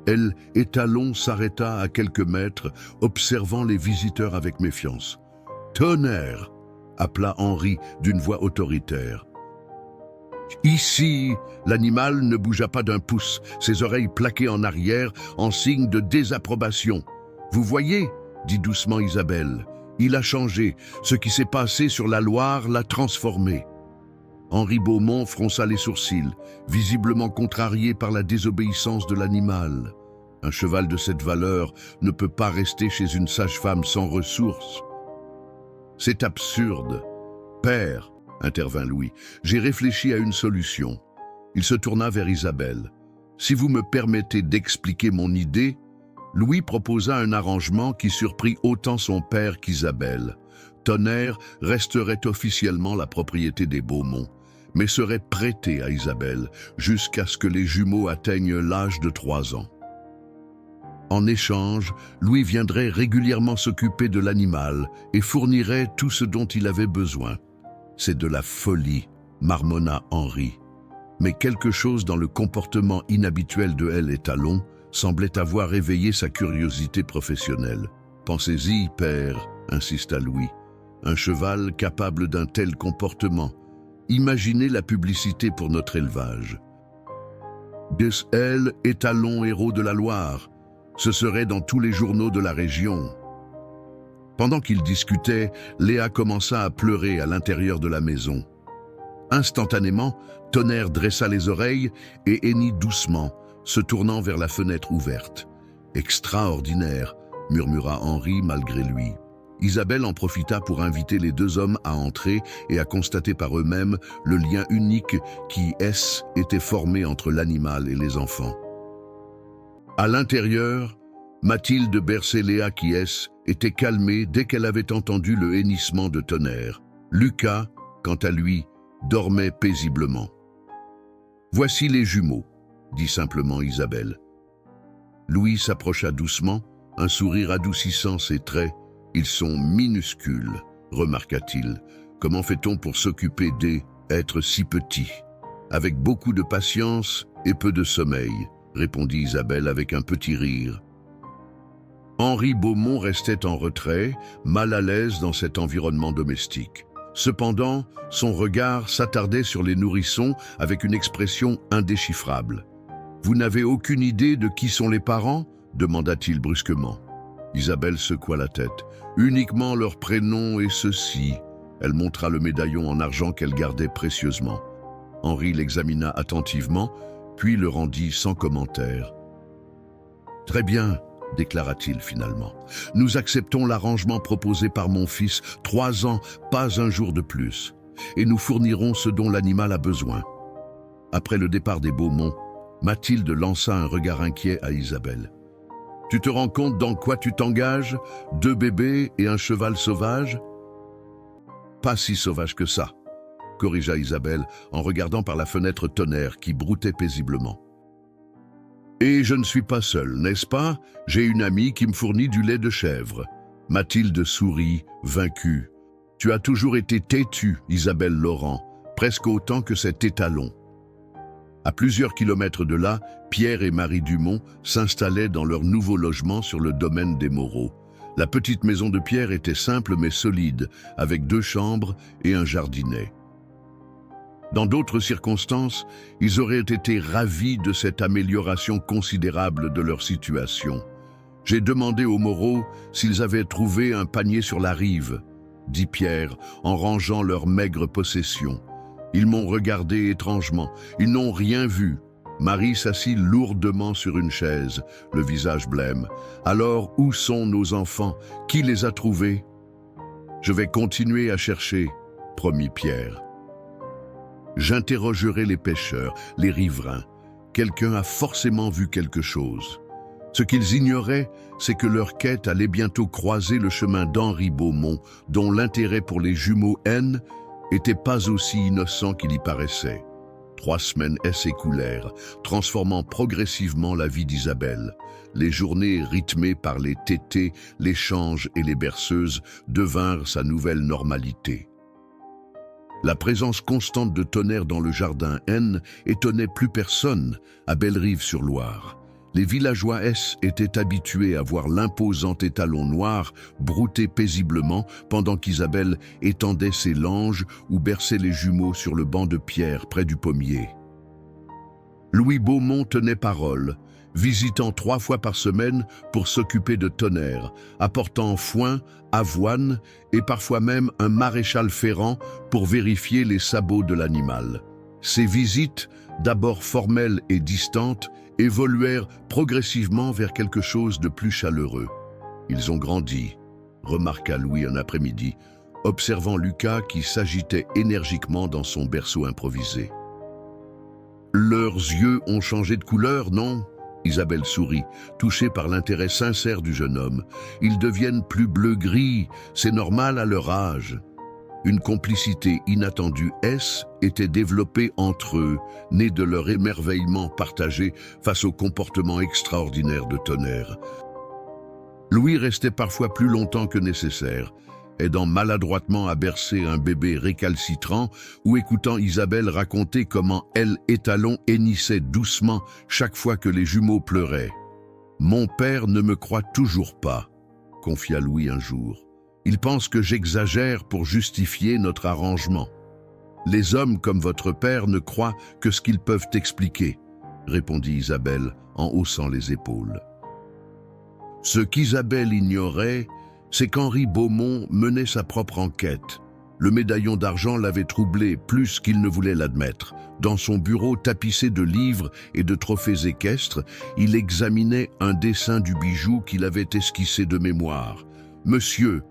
Elle, étalon, s'arrêta à quelques mètres, observant les visiteurs avec méfiance. « Tonnerre !» appela Henri d'une voix autoritaire. Ici, l'animal ne bougea pas d'un pouce, ses oreilles plaquées en arrière en signe de désapprobation. « Vous voyez ?» dit doucement Isabelle. « Il a changé. Ce qui s'est passé sur la Loire l'a transformé. » Henri Beaumont fronça les sourcils, visiblement contrarié par la désobéissance de l'animal. Un cheval de cette valeur ne peut pas rester chez une sage-femme sans ressources. « C'est absurde. Père, » intervint Louis, « j'ai réfléchi à une solution. » Il se tourna vers Isabelle. « Si vous me permettez d'expliquer mon idée, » Louis proposa un arrangement qui surprit autant son père qu'Isabelle. Tonnerre resterait officiellement la propriété des Beaumont, mais serait prêté à Isabelle jusqu'à ce que les jumeaux atteignent l'âge de 3 ans. En échange, Louis viendrait régulièrement s'occuper de l'animal et fournirait tout ce dont il avait besoin. « C'est de la folie », marmonna Henri. Mais quelque chose dans le comportement inhabituel de El Étalon semblait avoir éveillé sa curiosité professionnelle. « Pensez-y, père », insista Louis. « Un cheval capable d'un tel comportement. Imaginez la publicité pour notre élevage. El Étalon héros de la Loire. Ce serait dans tous les journaux de la région. » Pendant qu'ils discutaient, Léa commença à pleurer à l'intérieur de la maison. Instantanément, Tonnerre dressa les oreilles et hennit doucement, se tournant vers la fenêtre ouverte. « Extraordinaire !» murmura Henri malgré lui. Isabelle en profita pour inviter les deux hommes à entrer et à constater par eux-mêmes le lien unique qui était formé entre l'animal et les enfants. À l'intérieur, Mathilde berçait Léa qui était calmée dès qu'elle avait entendu le hennissement de Tonnerre. Lucas, quant à lui, dormait paisiblement. « Voici les jumeaux », dit simplement Isabelle. Louis s'approcha doucement, un sourire adoucissant ses traits. « Ils sont minuscules », remarqua-t-il. « Comment fait-on pour s'occuper d'être si petits ?»« Avec beaucoup de patience et peu de sommeil », répondit Isabelle avec un petit rire. Henri Beaumont restait en retrait, mal à l'aise dans cet environnement domestique. Cependant, son regard s'attardait sur les nourrissons avec une expression indéchiffrable. « Vous n'avez aucune idée de qui sont les parents ?» demanda-t-il brusquement. Isabelle secoua la tête. « Uniquement leur prénom et ceci. » Elle montra le médaillon en argent qu'elle gardait précieusement. Henri l'examina attentivement, puis le rendit sans commentaire. « Très bien, » déclara-t-il finalement. « Nous acceptons l'arrangement proposé par mon fils, 3 ans, pas un jour de plus, et nous fournirons ce dont l'animal a besoin. » Après le départ des Beaumont, Mathilde lança un regard inquiet à Isabelle. « Tu te rends compte dans quoi tu t'engages? 2 bébés et un cheval sauvage ?»« Pas si sauvage que ça, » corrigea Isabelle en regardant par la fenêtre Tonnerre qui broutait paisiblement. « Et je ne suis pas seule, n'est-ce pas? J'ai une amie qui me fournit du lait de chèvre. » Mathilde sourit, vaincue. « Tu as toujours été têtue, Isabelle Laurent, presque autant que cet étalon. » À plusieurs kilomètres de là, Pierre et Marie Dumont s'installaient dans leur nouveau logement sur le domaine des Moreau. La petite maison de Pierre était simple mais solide, avec 2 chambres et un jardinet. Dans d'autres circonstances, ils auraient été ravis de cette amélioration considérable de leur situation. « J'ai demandé aux Moreau s'ils avaient trouvé un panier sur la rive, » dit Pierre en rangeant leurs maigres possessions. Ils m'ont regardé étrangement. Ils n'ont rien vu. Marie s'assit lourdement sur une chaise, le visage blême. « Alors, où sont nos enfants? Qui les a trouvés? »« Je vais continuer à chercher, » promit Pierre. « J'interrogerai les pêcheurs, les riverains. Quelqu'un a forcément vu quelque chose. » Ce qu'ils ignoraient, c'est que leur quête allait bientôt croiser le chemin d'Henri Beaumont, dont l'intérêt pour les jumeaux N était pas aussi innocent qu'il y paraissait. 3 semaines s'écoulèrent, transformant progressivement la vie d'Isabelle. Les journées rythmées par les tétés, les changes et les berceuses devinrent sa nouvelle normalité. La présence constante de Tonnerre dans le jardin N étonnait plus personne à Bellerive-sur-Loire. Les villageois étaient habitués à voir l'imposant étalon noir brouter paisiblement pendant qu'Isabelle étendait ses langes ou berçait les jumeaux sur le banc de pierre près du pommier. Louis Beaumont tenait parole, visitant 3 fois par semaine pour s'occuper de Tonnerre, apportant foin, avoine et parfois même un maréchal ferrant pour vérifier les sabots de l'animal. Ces visites, d'abord formelles et distantes, évoluèrent progressivement vers quelque chose de plus chaleureux. « Ils ont grandi », remarqua Louis un après-midi, observant Lucas qui s'agitait énergiquement dans son berceau improvisé. « Leurs yeux ont changé de couleur, non ?» Isabelle sourit, touchée par l'intérêt sincère du jeune homme. « Ils deviennent plus bleu-gris, c'est normal à leur âge. » Une complicité inattendue était développée entre eux, née de leur émerveillement partagé face au comportement extraordinaire de Tonnerre. Louis restait parfois plus longtemps que nécessaire, aidant maladroitement à bercer un bébé récalcitrant ou écoutant Isabelle raconter comment elle, étalon, hennissait doucement chaque fois que les jumeaux pleuraient. « Mon père ne me croit toujours pas », confia Louis un jour. « Il pense que j'exagère pour justifier notre arrangement. Les hommes comme votre père ne croient que ce qu'ils peuvent expliquer, » répondit Isabelle en haussant les épaules. Ce qu'Isabelle ignorait, c'est qu'Henri Beaumont menait sa propre enquête. Le médaillon d'argent l'avait troublé plus qu'il ne voulait l'admettre. Dans son bureau tapissé de livres et de trophées équestres, il examinait un dessin du bijou qu'il avait esquissé de mémoire. « Monsieur »,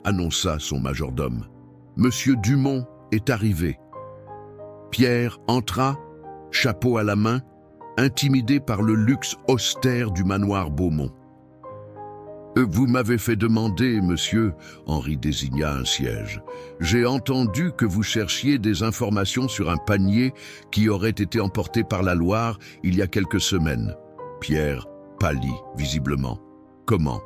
annonça son majordome, « Monsieur Dumont est arrivé. » Pierre entra, chapeau à la main, intimidé par le luxe austère du manoir Beaumont. « Vous m'avez fait demander, monsieur, » Henri désigna un siège. « J'ai entendu que vous cherchiez des informations sur un panier qui aurait été emporté par la Loire il y a quelques semaines. » Pierre pâlit visiblement. « Comment ? »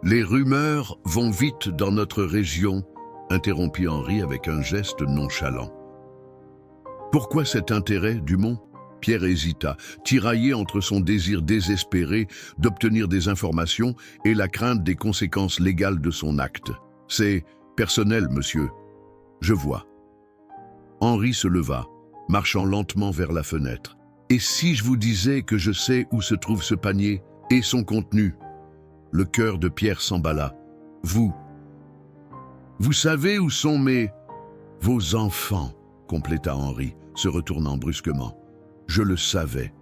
« Les rumeurs vont vite dans notre région, » interrompit Henri avec un geste nonchalant. « Pourquoi cet intérêt, Dumont ?» Pierre hésita, tiraillé entre son désir désespéré d'obtenir des informations et la crainte des conséquences légales de son acte. « C'est personnel, monsieur. » Je vois. Henri se leva, marchant lentement vers la fenêtre. Et si je vous disais que je sais où se trouve ce panier et son contenu? Le cœur de Pierre s'emballa. Vous savez où sont vos enfants, compléta Henri, se retournant brusquement. Je le savais.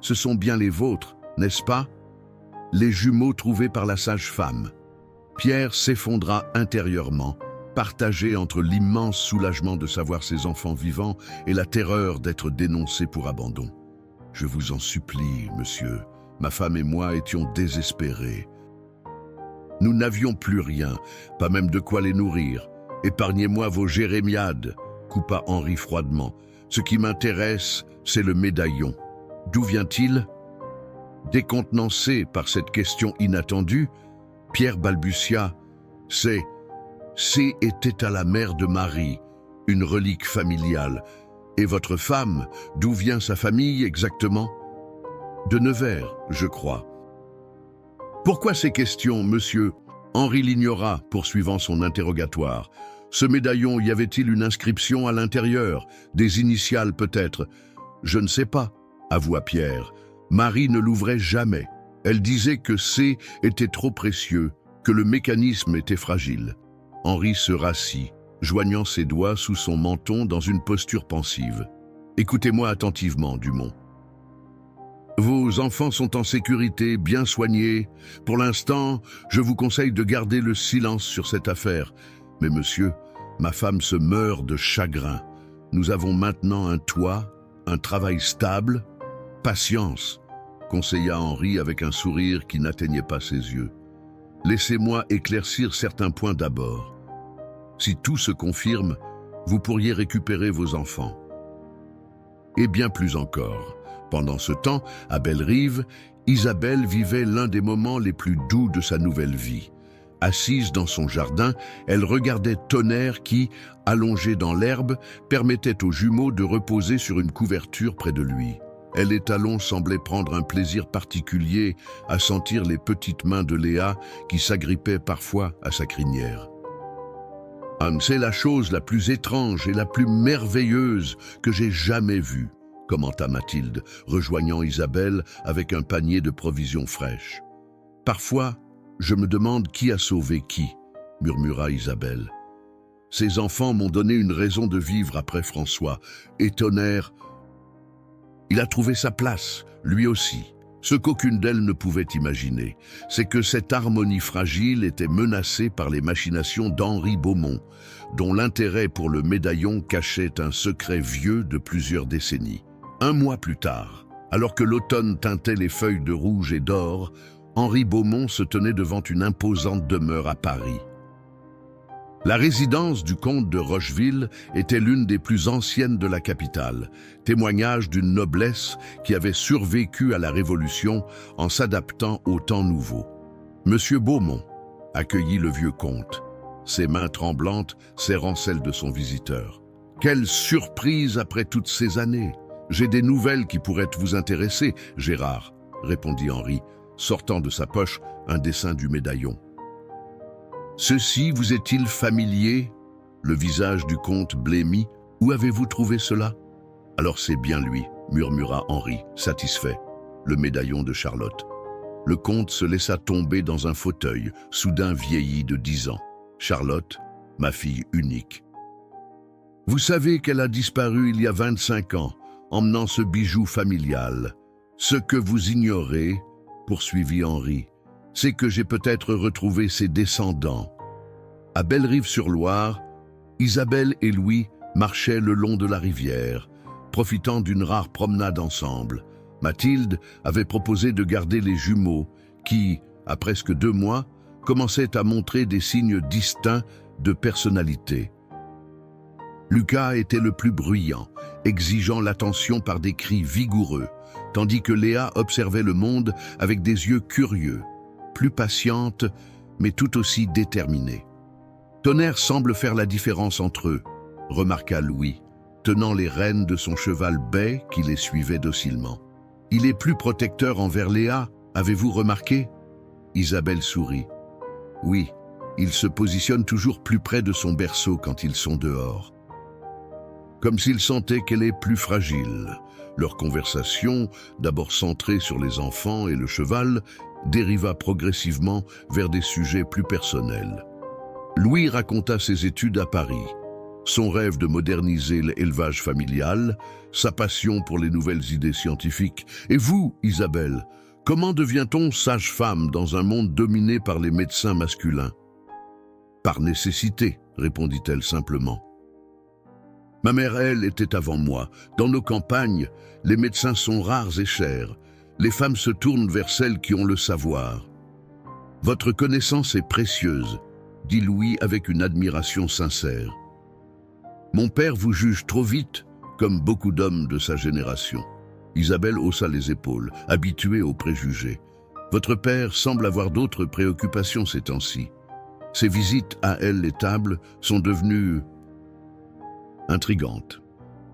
Ce sont bien les vôtres, n'est-ce pas? Les jumeaux trouvés par la sage-femme. Pierre s'effondra intérieurement, partagé entre l'immense soulagement de savoir ses enfants vivants et la terreur d'être dénoncé pour abandon. Je vous en supplie, monsieur, ma femme et moi étions désespérés. Nous n'avions plus rien, pas même de quoi les nourrir. Épargnez-moi vos jérémiades, coupa Henri froidement. Ce qui m'intéresse, c'est le médaillon. D'où vient-il? Décontenancé par cette question inattendue, Pierre balbutia. C était à la mère de Marie, une relique familiale. Et votre femme, d'où vient sa famille exactement? De Nevers, je crois. Pourquoi ces questions, monsieur? Henri l'ignora, poursuivant son interrogatoire. Ce médaillon, y avait-il une inscription à l'intérieur? Des initiales peut-être? Je ne sais pas, avoua Pierre. Marie ne l'ouvrait jamais. Elle disait que C était trop précieux, que le mécanisme était fragile. Henri se rassit, joignant ses doigts sous son menton dans une posture pensive. Écoutez-moi attentivement, Dumont. Vos enfants sont en sécurité, bien soignés. Pour l'instant, je vous conseille de garder le silence sur cette affaire. Mais monsieur, ma femme se meurt de chagrin. Nous avons maintenant un toit, un travail stable. Patience, conseilla Henri avec un sourire qui n'atteignait pas ses yeux. Laissez-moi éclaircir certains points d'abord. Si tout se confirme, vous pourriez récupérer vos enfants. Et bien plus encore. Pendant ce temps, à Bellerive, Isabelle vivait l'un des moments les plus doux de sa nouvelle vie. Assise dans son jardin, elle regardait Tonnerre qui, allongé dans l'herbe, permettait aux jumeaux de reposer sur une couverture près de lui. Elle et Talon semblaient prendre un plaisir particulier à sentir les petites mains de Léa qui s'agrippaient parfois à sa crinière. « C'est la chose la plus étrange et la plus merveilleuse que j'ai jamais vue », commenta Mathilde, rejoignant Isabelle avec un panier de provisions fraîches. « Parfois, je me demande qui a sauvé qui, » murmura Isabelle. « Ces enfants m'ont donné une raison de vivre après François, et Tonnerre, il a trouvé sa place, lui aussi. Ce qu'aucune d'elles ne pouvait imaginer, c'est que cette harmonie fragile était menacée par les machinations d'Henri Beaumont, dont l'intérêt pour le médaillon cachait un secret vieux de plusieurs décennies. Un mois plus tard, alors que l'automne teintait les feuilles de rouge et d'or, Henri Beaumont se tenait devant une imposante demeure à Paris. La résidence du comte de Rocheville était l'une des plus anciennes de la capitale, témoignage d'une noblesse qui avait survécu à la Révolution en s'adaptant aux temps nouveaux. Monsieur Beaumont accueillit le vieux comte, ses mains tremblantes serrant celles de son visiteur. « Quelle surprise après toutes ces années! J'ai des nouvelles qui pourraient vous intéresser, Gérard, » répondit Henri, sortant de sa poche un dessin du médaillon. Ceci vous est-il familier? Le visage du comte blêmit. Où avez-vous trouvé cela? Alors c'est bien lui, murmura Henri, satisfait. Le médaillon de Charlotte. Le comte se laissa tomber dans un fauteuil, soudain vieilli de 10 ans. Charlotte, ma fille unique. Vous savez qu'elle a disparu il y a 25 ans, emmenant ce bijou familial. Ce que vous ignorez, poursuivit Henri, c'est que j'ai peut-être retrouvé ses descendants. À Bellerive-sur-Loire, Isabelle et Louis marchaient le long de la rivière, profitant d'une rare promenade ensemble. Mathilde avait proposé de garder les jumeaux qui, à presque 2 mois, commençaient à montrer des signes distincts de personnalité. Lucas était le plus bruyant, exigeant l'attention par des cris vigoureux, tandis que Léa observait le monde avec des yeux curieux, plus patiente, mais tout aussi déterminée. Tonnerre semble faire la différence entre eux, remarqua Louis, tenant les rênes de son cheval bai qui les suivait docilement. Il est plus protecteur envers Léa, avez-vous remarqué? Isabelle sourit. Oui, Ils se positionnent toujours plus près de son berceau quand ils sont dehors. Comme s'ils sentaient qu'elle est plus fragile. Leur conversation, d'abord centrée sur les enfants et le cheval, dériva progressivement vers des sujets plus personnels. Louis raconta ses études à Paris, son rêve de moderniser l'élevage familial, sa passion pour les nouvelles idées scientifiques. Et vous, Isabelle, comment devient-on sage-femme dans un monde dominé par les médecins masculins? Par nécessité, répondit-elle simplement. Ma mère, elle, était avant moi. Dans nos campagnes, les médecins sont rares et chers. Les femmes se tournent vers celles qui ont le savoir. Votre connaissance est précieuse, dit Louis avec une admiration sincère. Mon père vous juge trop vite, comme beaucoup d'hommes de sa génération. Isabelle haussa les épaules, habituée aux préjugés. Votre père semble avoir d'autres préoccupations ces temps-ci. Ses visites à elle l'étable sont devenues intrigantes.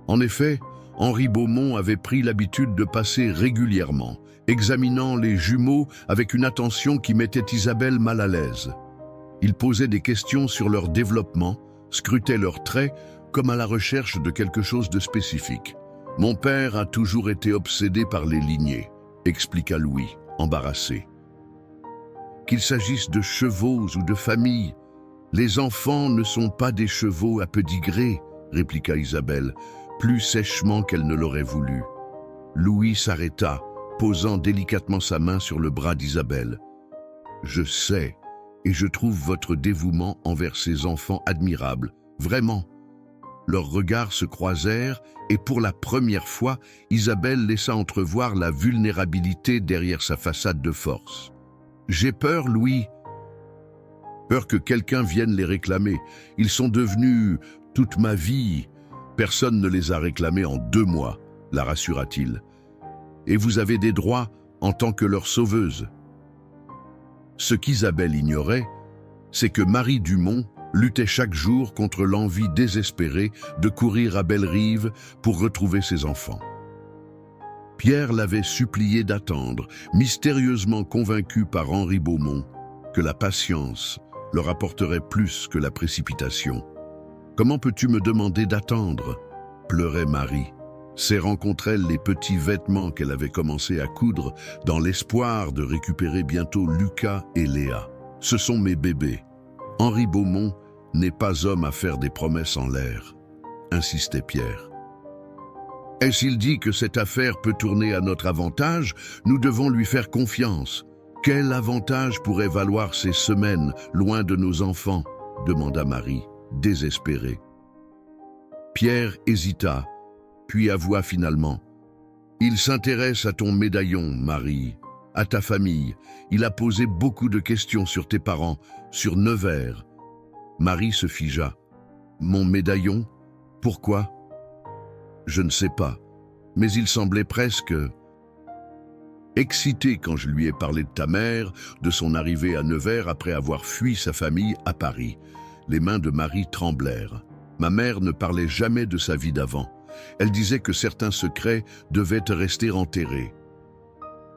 En effet, Henri Beaumont avait pris l'habitude de passer régulièrement, examinant les jumeaux avec une attention qui mettait Isabelle mal à l'aise. Il posait des questions sur leur développement, scrutait leurs traits comme à la recherche de quelque chose de spécifique. Mon père a toujours été obsédé par les lignées, expliqua Louis, embarrassé. Qu'il s'agisse de chevaux ou de famille, les enfants ne sont pas des chevaux à pédigré, répliqua Isabelle, plus sèchement qu'elle ne l'aurait voulu. Louis s'arrêta, posant délicatement sa main sur le bras d'Isabelle. Je sais, et je trouve votre dévouement envers ces enfants admirable, vraiment. Leurs regards se croisèrent et pour la première fois, Isabelle laissa entrevoir la vulnérabilité derrière sa façade de force. J'ai peur, Louis. Peur que quelqu'un vienne les réclamer. Ils sont devenus toute ma vie. Personne ne les a réclamés en 2 mois, la rassura-t-il. Et vous avez des droits en tant que leur sauveuse. Ce qu'Isabelle ignorait, c'est que Marie Dumont luttait chaque jour contre l'envie désespérée de courir à Bellerive pour retrouver ses enfants. Pierre l'avait supplié d'attendre, mystérieusement convaincu par Henri Beaumont que la patience leur apporterait plus que la précipitation. « Comment peux-tu me demander d'attendre » pleurait Marie, serrant contre elle les petits vêtements qu'elle avait commencé à coudre dans l'espoir de récupérer bientôt Lucas et Léa. « Ce sont mes bébés. Henri Beaumont n'est pas homme à faire des promesses en l'air, » insistait Pierre. « Et s'il dit que cette affaire peut tourner à notre avantage, nous devons lui faire confiance. Quel avantage pourrait valoir ces semaines loin de nos enfants ?» demanda Marie, désespérée. Pierre hésita, puis avoua finalement. « Il s'intéresse à ton médaillon, Marie, à ta famille. Il a posé beaucoup de questions sur tes parents, sur Nevers. » Marie se figea. « Mon médaillon? Pourquoi ?» « Je ne sais pas, mais il semblait presque excité quand je lui ai parlé de ta mère, de son arrivée à Nevers après avoir fui sa famille à Paris. » Les mains de Marie tremblèrent. Ma mère ne parlait jamais de sa vie d'avant. Elle disait que certains secrets devaient rester enterrés.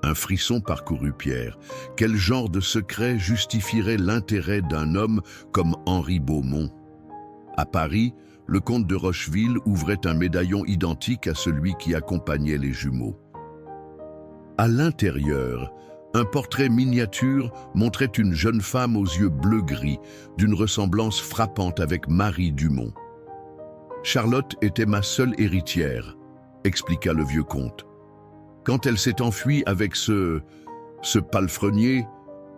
Un frisson parcourut Pierre. Quel genre de secret justifierait l'intérêt d'un homme comme Henri Beaumont? À Paris, le comte de Rocheville ouvrait un médaillon identique à celui qui accompagnait les jumeaux. À l'intérieur, un portrait miniature montrait une jeune femme aux yeux bleu-gris, d'une ressemblance frappante avec Marie Dumont. « Charlotte était ma seule héritière », expliqua le vieux comte. « Quand elle s'est enfuie avec ce palefrenier,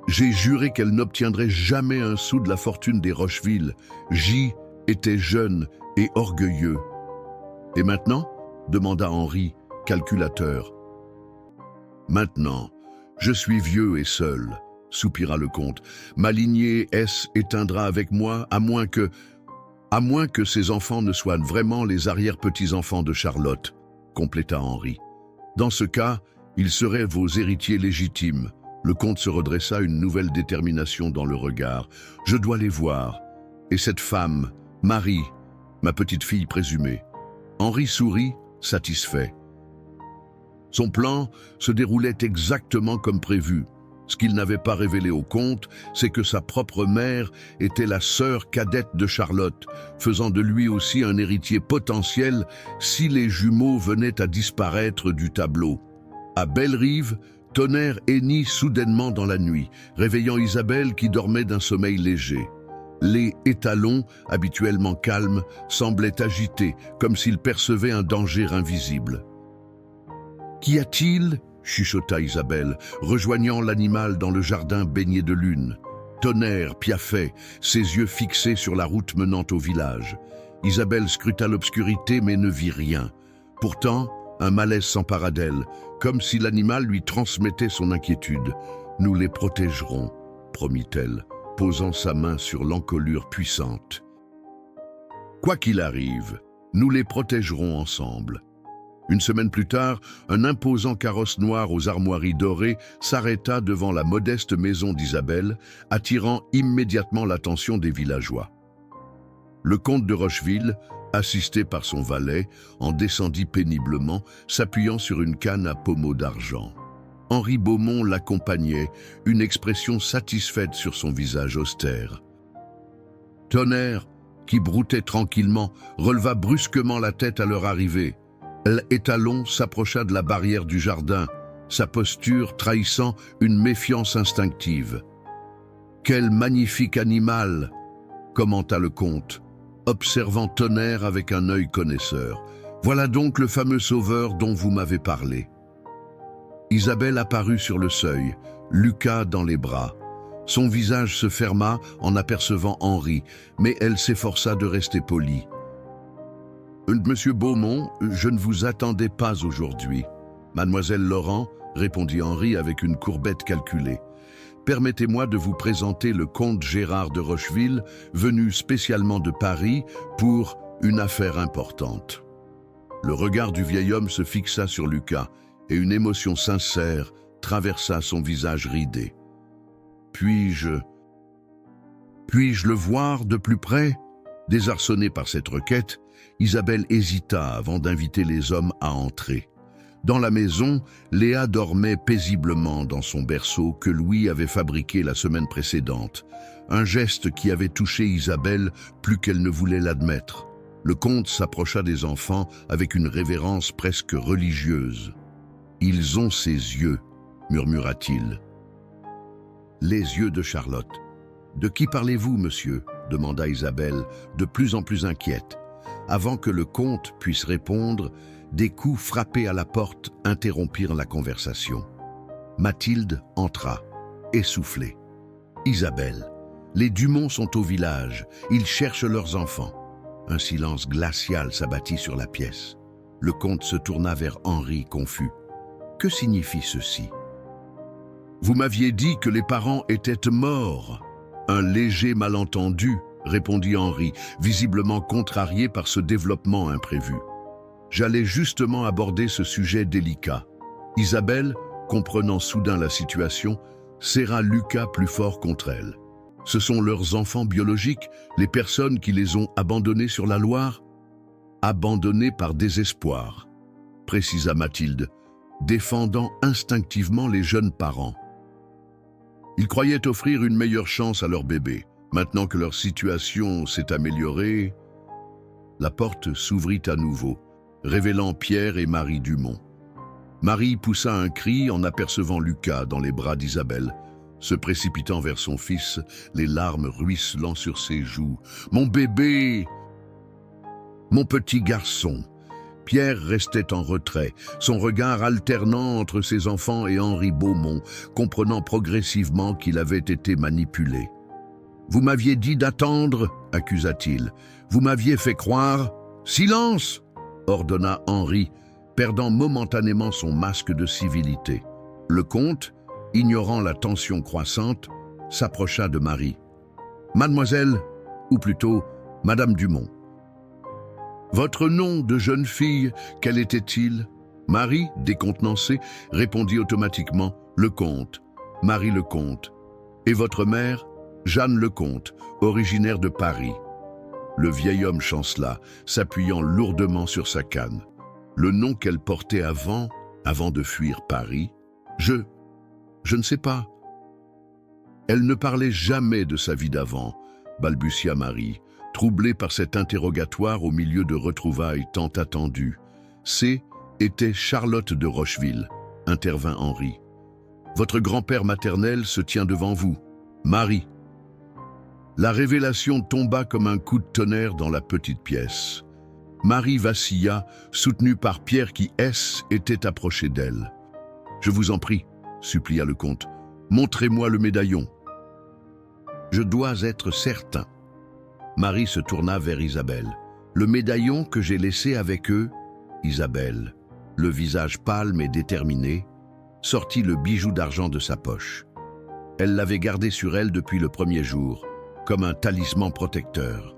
j'ai juré qu'elle n'obtiendrait jamais un sou de la fortune des Rocheville. J était jeune et orgueilleux. »« Et maintenant ?» demanda Henri, calculateur. « Maintenant, je suis vieux et seul, » soupira le comte. « Ma lignée S éteindra avec moi, à moins que ces enfants ne soient vraiment les arrière-petits-enfants de Charlotte, » compléta Henri. « Dans ce cas, ils seraient vos héritiers légitimes. » Le comte se redressa, une nouvelle détermination dans le regard. « Je dois les voir. Et cette femme, Marie, ma petite fille présumée. » Henri sourit, satisfait. Son plan se déroulait exactement comme prévu. Ce qu'il n'avait pas révélé au comte, c'est que sa propre mère était la sœur cadette de Charlotte, faisant de lui aussi un héritier potentiel si les jumeaux venaient à disparaître du tableau. À Bellerive, Tonnerre hennit soudainement dans la nuit, réveillant Isabelle qui dormait d'un sommeil léger. Les étalons, habituellement calmes, semblaient agités, comme s'ils percevaient un danger invisible. « Qu'y a-t-il » chuchota Isabelle, rejoignant l'animal dans le jardin baigné de lune. Tonnerre piaffait, ses yeux fixés sur la route menant au village. Isabelle scruta l'obscurité mais ne vit rien. Pourtant, un malaise s'empara d'elle, comme si l'animal lui transmettait son inquiétude. « Nous les protégerons », promit-elle, posant sa main sur l'encolure puissante. « Quoi qu'il arrive, nous les protégerons ensemble. » Une semaine plus tard, un imposant carrosse noir aux armoiries dorées s'arrêta devant la modeste maison d'Isabelle, attirant immédiatement l'attention des villageois. Le comte de Rocheville, assisté par son valet, en descendit péniblement, s'appuyant sur une canne à pommeau d'argent. Henri Beaumont l'accompagnait, une expression satisfaite sur son visage austère. Tonnerre, qui broutait tranquillement, releva brusquement la tête à leur arrivée. L'étalon s'approcha de la barrière du jardin, sa posture trahissant une méfiance instinctive. « Quel magnifique animal !» commenta le comte, observant Tonnerre avec un œil connaisseur. « Voilà donc le fameux sauveur dont vous m'avez parlé. » Isabelle apparut sur le seuil, Lucas dans les bras. Son visage se ferma en apercevant Henri, mais elle s'efforça de rester polie. « Monsieur Beaumont, je ne vous attendais pas aujourd'hui. »« Mademoiselle Laurent, » répondit Henri avec une courbette calculée. « Permettez-moi de vous présenter le comte Gérard de Rocheville, venu spécialement de Paris pour une affaire importante. » Le regard du vieil homme se fixa sur Lucas et une émotion sincère traversa son visage ridé. « Puis-je le voir de plus près ?» Désarçonnée par cette requête, Isabelle hésita avant d'inviter les hommes à entrer. Dans la maison, Léa dormait paisiblement dans son berceau que Louis avait fabriqué la semaine précédente, un geste qui avait touché Isabelle plus qu'elle ne voulait l'admettre. Le comte s'approcha des enfants avec une révérence presque religieuse. « Ils ont ses yeux », murmura-t-il. « Les yeux de Charlotte. De qui parlez-vous, monsieur ?» demanda Isabelle, de plus en plus inquiète. Avant que le comte puisse répondre, des coups frappés à la porte interrompirent la conversation. Mathilde entra, essoufflée. « Isabelle, les Dumont sont au village, ils cherchent leurs enfants. » Un silence glacial s'abattit sur la pièce. Le comte se tourna vers Henri, confus. « Que signifie ceci ?»« Vous m'aviez dit que les parents étaient morts. » « Un léger malentendu, » répondit Henri, visiblement contrarié par ce développement imprévu. « J'allais justement aborder ce sujet délicat. » Isabelle, comprenant soudain la situation, serra Lucas plus fort contre elle. « Ce sont leurs enfants biologiques, les personnes qui les ont abandonnés sur la Loire ?»« Abandonnés par désespoir, » précisa Mathilde, défendant instinctivement les jeunes parents. Ils croyaient offrir une meilleure chance à leur bébé. Maintenant que leur situation s'est améliorée, la porte s'ouvrit à nouveau, révélant Pierre et Marie Dumont. Marie poussa un cri en apercevant Lucas dans les bras d'Isabelle, se précipitant vers son fils, les larmes ruisselant sur ses joues. « Mon bébé ! Mon petit garçon !» Pierre restait en retrait, son regard alternant entre ses enfants et Henri Beaumont, comprenant progressivement qu'il avait été manipulé. « Vous m'aviez dit d'attendre, » accusa-t-il. « Vous m'aviez fait croire... »« Silence !» ordonna Henri, perdant momentanément son masque de civilité. Le comte, ignorant la tension croissante, s'approcha de Marie. « Mademoiselle, ou plutôt Madame Dumont. » « Votre nom de jeune fille, quel était-il » Marie, décontenancée, répondit automatiquement « Lecomte, Marie Lecomte. »« Et votre mère ?»« Jeanne Lecomte, originaire de Paris. » Le vieil homme chancela, s'appuyant lourdement sur sa canne. Le nom qu'elle portait avant de fuir Paris. « Je ne sais pas. » Elle ne parlait jamais de sa vie d'avant, balbutia Marie, troublée par cet interrogatoire au milieu de retrouvailles tant attendues. C était Charlotte de Rocheville, intervint Henri. Votre grand-père maternel se tient devant vous, Marie. La révélation tomba comme un coup de tonnerre dans la petite pièce. Marie vacilla, soutenue par Pierre qui, était approché d'elle. « Je vous en prie, » supplia le comte, « montrez-moi le médaillon. » « Je dois être certain. » Marie se tourna vers Isabelle. « Le médaillon que j'ai laissé avec eux ?» Isabelle, le visage pâle mais déterminé, sortit le bijou d'argent de sa poche. Elle l'avait gardé sur elle depuis le premier jour, comme un talisman protecteur.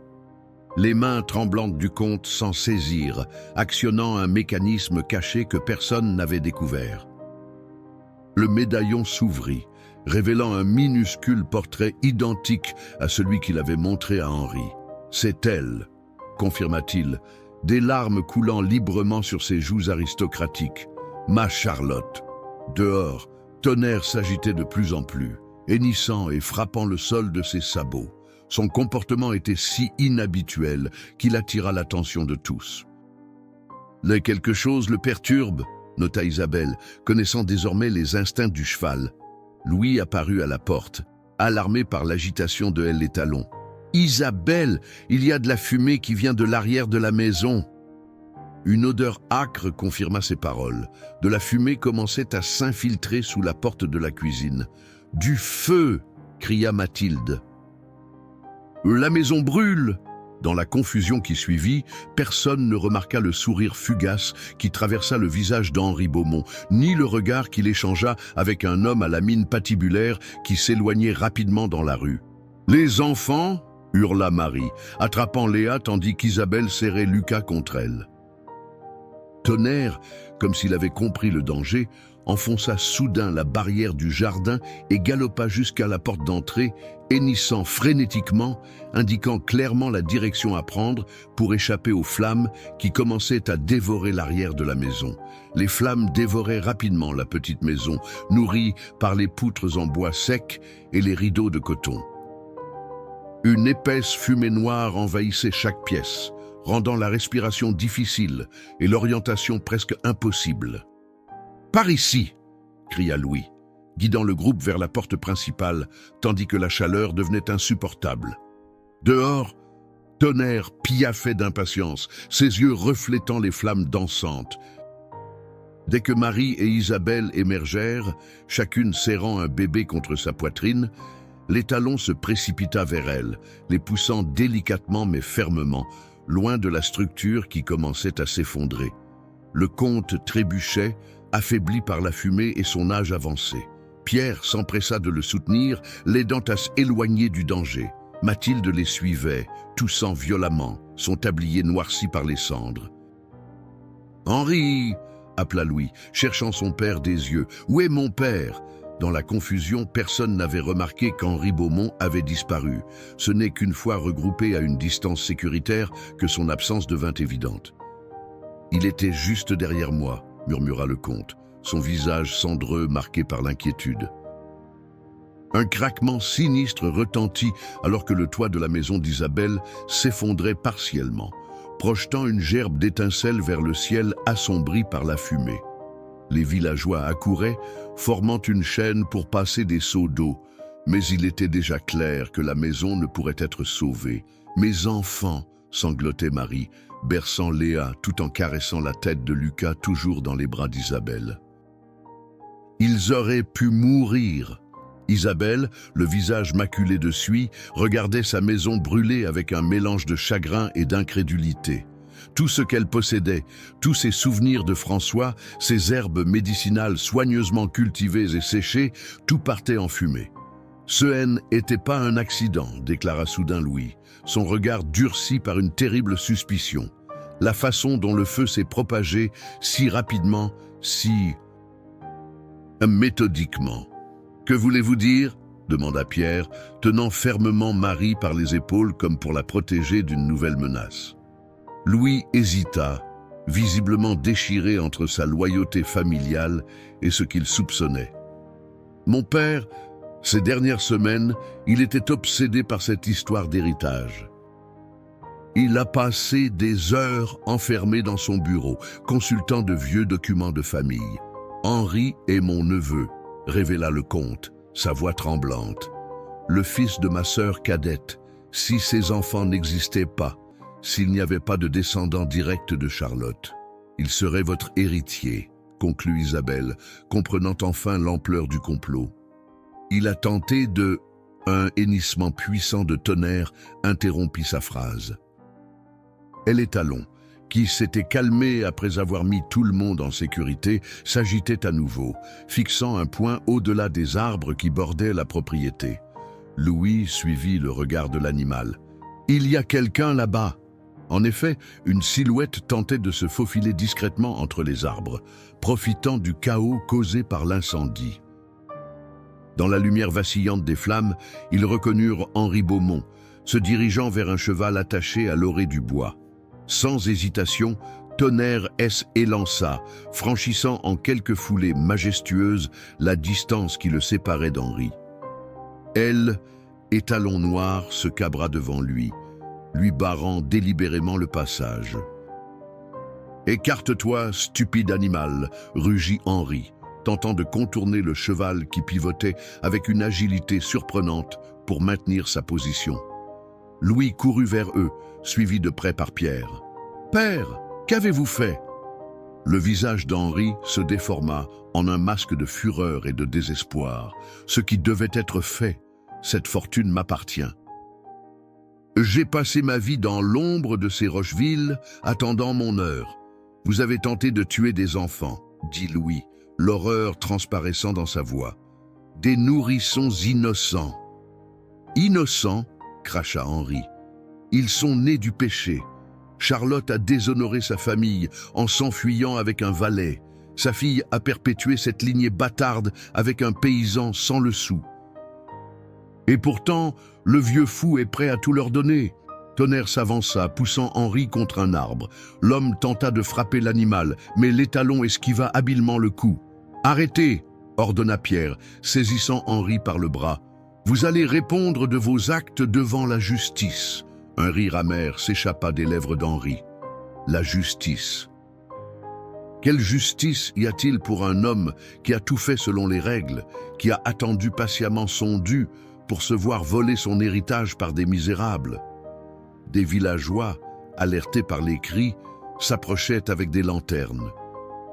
Les mains tremblantes du comte s'en saisirent, actionnant un mécanisme caché que personne n'avait découvert. Le médaillon s'ouvrit, révélant un minuscule portrait identique à celui qu'il avait montré à Henri. « C'est elle », confirma-t-il, des larmes coulant librement sur ses joues aristocratiques. « Ma Charlotte !» Dehors, Tonnerre s'agitait de plus en plus, hennissant et frappant le sol de ses sabots. Son comportement était si inhabituel qu'il attira l'attention de tous. « Là, quelque chose le perturbe », nota Isabelle, connaissant désormais les instincts du cheval. Louis apparut à la porte, alarmé par l'agitation de les talons. « Isabelle, il y a de la fumée qui vient de l'arrière de la maison !» Une odeur âcre confirma ses paroles. De la fumée commençait à s'infiltrer sous la porte de la cuisine. « Du feu !» cria Mathilde. « La maison brûle !» Dans la confusion qui suivit, personne ne remarqua le sourire fugace qui traversa le visage d'Henri Beaumont, ni le regard qu'il échangea avec un homme à la mine patibulaire qui s'éloignait rapidement dans la rue. « Les enfants !» hurla Marie, attrapant Léa tandis qu'Isabelle serrait Lucas contre elle. Tonnerre, comme s'il avait compris le danger, enfonça soudain la barrière du jardin et galopa jusqu'à la porte d'entrée, hennissant frénétiquement, indiquant clairement la direction à prendre pour échapper aux flammes qui commençaient à dévorer l'arrière de la maison. Les flammes dévoraient rapidement la petite maison, nourrie par les poutres en bois sec et les rideaux de coton. Une épaisse fumée noire envahissait chaque pièce, rendant la respiration difficile et l'orientation presque impossible. « Par ici !» cria Louis, guidant le groupe vers la porte principale, tandis que la chaleur devenait insupportable. Dehors, Tonnerre piaffait d'impatience, ses yeux reflétant les flammes dansantes. Dès que Marie et Isabelle émergèrent, chacune serrant un bébé contre sa poitrine, l'étalon se précipita vers elle, les poussant délicatement mais fermement, loin de la structure qui commençait à s'effondrer. Le comte trébuchait, affaibli par la fumée et son âge avancé. Pierre s'empressa de le soutenir, l'aidant à s'éloigner du danger. Mathilde les suivait, toussant violemment, son tablier noirci par les cendres. « Henri !» appela Louis, cherchant son père des yeux. « Où est mon père ?» Dans la confusion, personne n'avait remarqué qu'Henri Beaumont avait disparu. Ce n'est qu'une fois regroupé à une distance sécuritaire que son absence devint évidente. « Il était juste derrière moi », murmura le comte, son visage cendreux marqué par l'inquiétude. Un craquement sinistre retentit alors que le toit de la maison d'Isabelle s'effondrait partiellement, projetant une gerbe d'étincelles vers le ciel assombri par la fumée. Les villageois accouraient, formant une chaîne pour passer des seaux d'eau, mais il était déjà clair que la maison ne pourrait être sauvée. « Mes enfants !» sanglotait Marie, berçant Léa tout en caressant la tête de Lucas toujours dans les bras d'Isabelle. Ils auraient pu mourir. Isabelle, le visage maculé de suie, regardait sa maison brûler avec un mélange de chagrin et d'incrédulité. Tout ce qu'elle possédait, tous ses souvenirs de François, ses herbes médicinales soigneusement cultivées et séchées, tout partait en fumée. « Ce haine n'était pas un accident », déclara soudain Louis, son regard durci par une terrible suspicion. La façon dont le feu s'est propagé si rapidement, si méthodiquement. « Que voulez-vous dire ?» demanda Pierre, tenant fermement Marie par les épaules comme pour la protéger d'une nouvelle menace. Louis hésita, visiblement déchiré entre sa loyauté familiale et ce qu'il soupçonnait. « Mon père Ces dernières semaines, il était obsédé par cette histoire d'héritage. Il a passé des heures enfermé dans son bureau, consultant de vieux documents de famille. « Henri est mon neveu », révéla le comte, sa voix tremblante. « Le fils de ma sœur cadette, si ses enfants n'existaient pas, s'il n'y avait pas de descendant direct de Charlotte. Il serait votre héritier, » conclut Isabelle, comprenant enfin l'ampleur du complot. Il a tenté de... Un hennissement puissant de tonnerre interrompit sa phrase. Et les talons, qui s'étaient calmés après avoir mis tout le monde en sécurité, s'agitaient à nouveau, fixant un point au-delà des arbres qui bordaient la propriété. Louis suivit le regard de l'animal. « Il y a quelqu'un là-bas !» En effet, une silhouette tentait de se faufiler discrètement entre les arbres, profitant du chaos causé par l'incendie. Dans la lumière vacillante des flammes, ils reconnurent Henri Beaumont, se dirigeant vers un cheval attaché à l'orée du bois. Sans hésitation, Tonnerre élança, franchissant en quelques foulées majestueuses la distance qui le séparait d'Henri. Elle, étalon noir, se cabra devant lui barrant délibérément le passage. « Écarte-toi, stupide animal !» rugit Henri, tentant de contourner le cheval qui pivotait avec une agilité surprenante pour maintenir sa position. Louis courut vers eux, suivi de près par Pierre. « Père, qu'avez-vous fait ?» Le visage d'Henri se déforma en un masque de fureur et de désespoir. « Ce qui devait être fait, cette fortune m'appartient. J'ai passé ma vie dans l'ombre de ces Rocheville, attendant mon heure. Vous avez tenté de tuer des enfants, dit Louis, l'horreur transparaissant dans sa voix. Des nourrissons innocents. Innocents, cracha Henri. Ils sont nés du péché. Charlotte a déshonoré sa famille en s'enfuyant avec un valet. Sa fille a perpétué cette lignée bâtarde avec un paysan sans le sou. Et pourtant, le vieux fou est prêt à tout leur donner. Tonnerre s'avança, poussant Henri contre un arbre. L'homme tenta de frapper l'animal, mais l'étalon esquiva habilement le coup. « Arrêtez !» ordonna Pierre, saisissant Henri par le bras. « Vous allez répondre de vos actes devant la justice. » Un rire amer s'échappa des lèvres d'Henri. La justice. Quelle justice y a-t-il pour un homme qui a tout fait selon les règles, qui a attendu patiemment son dû pour se voir voler son héritage par des misérables? Des villageois, alertés par les cris, s'approchaient avec des lanternes.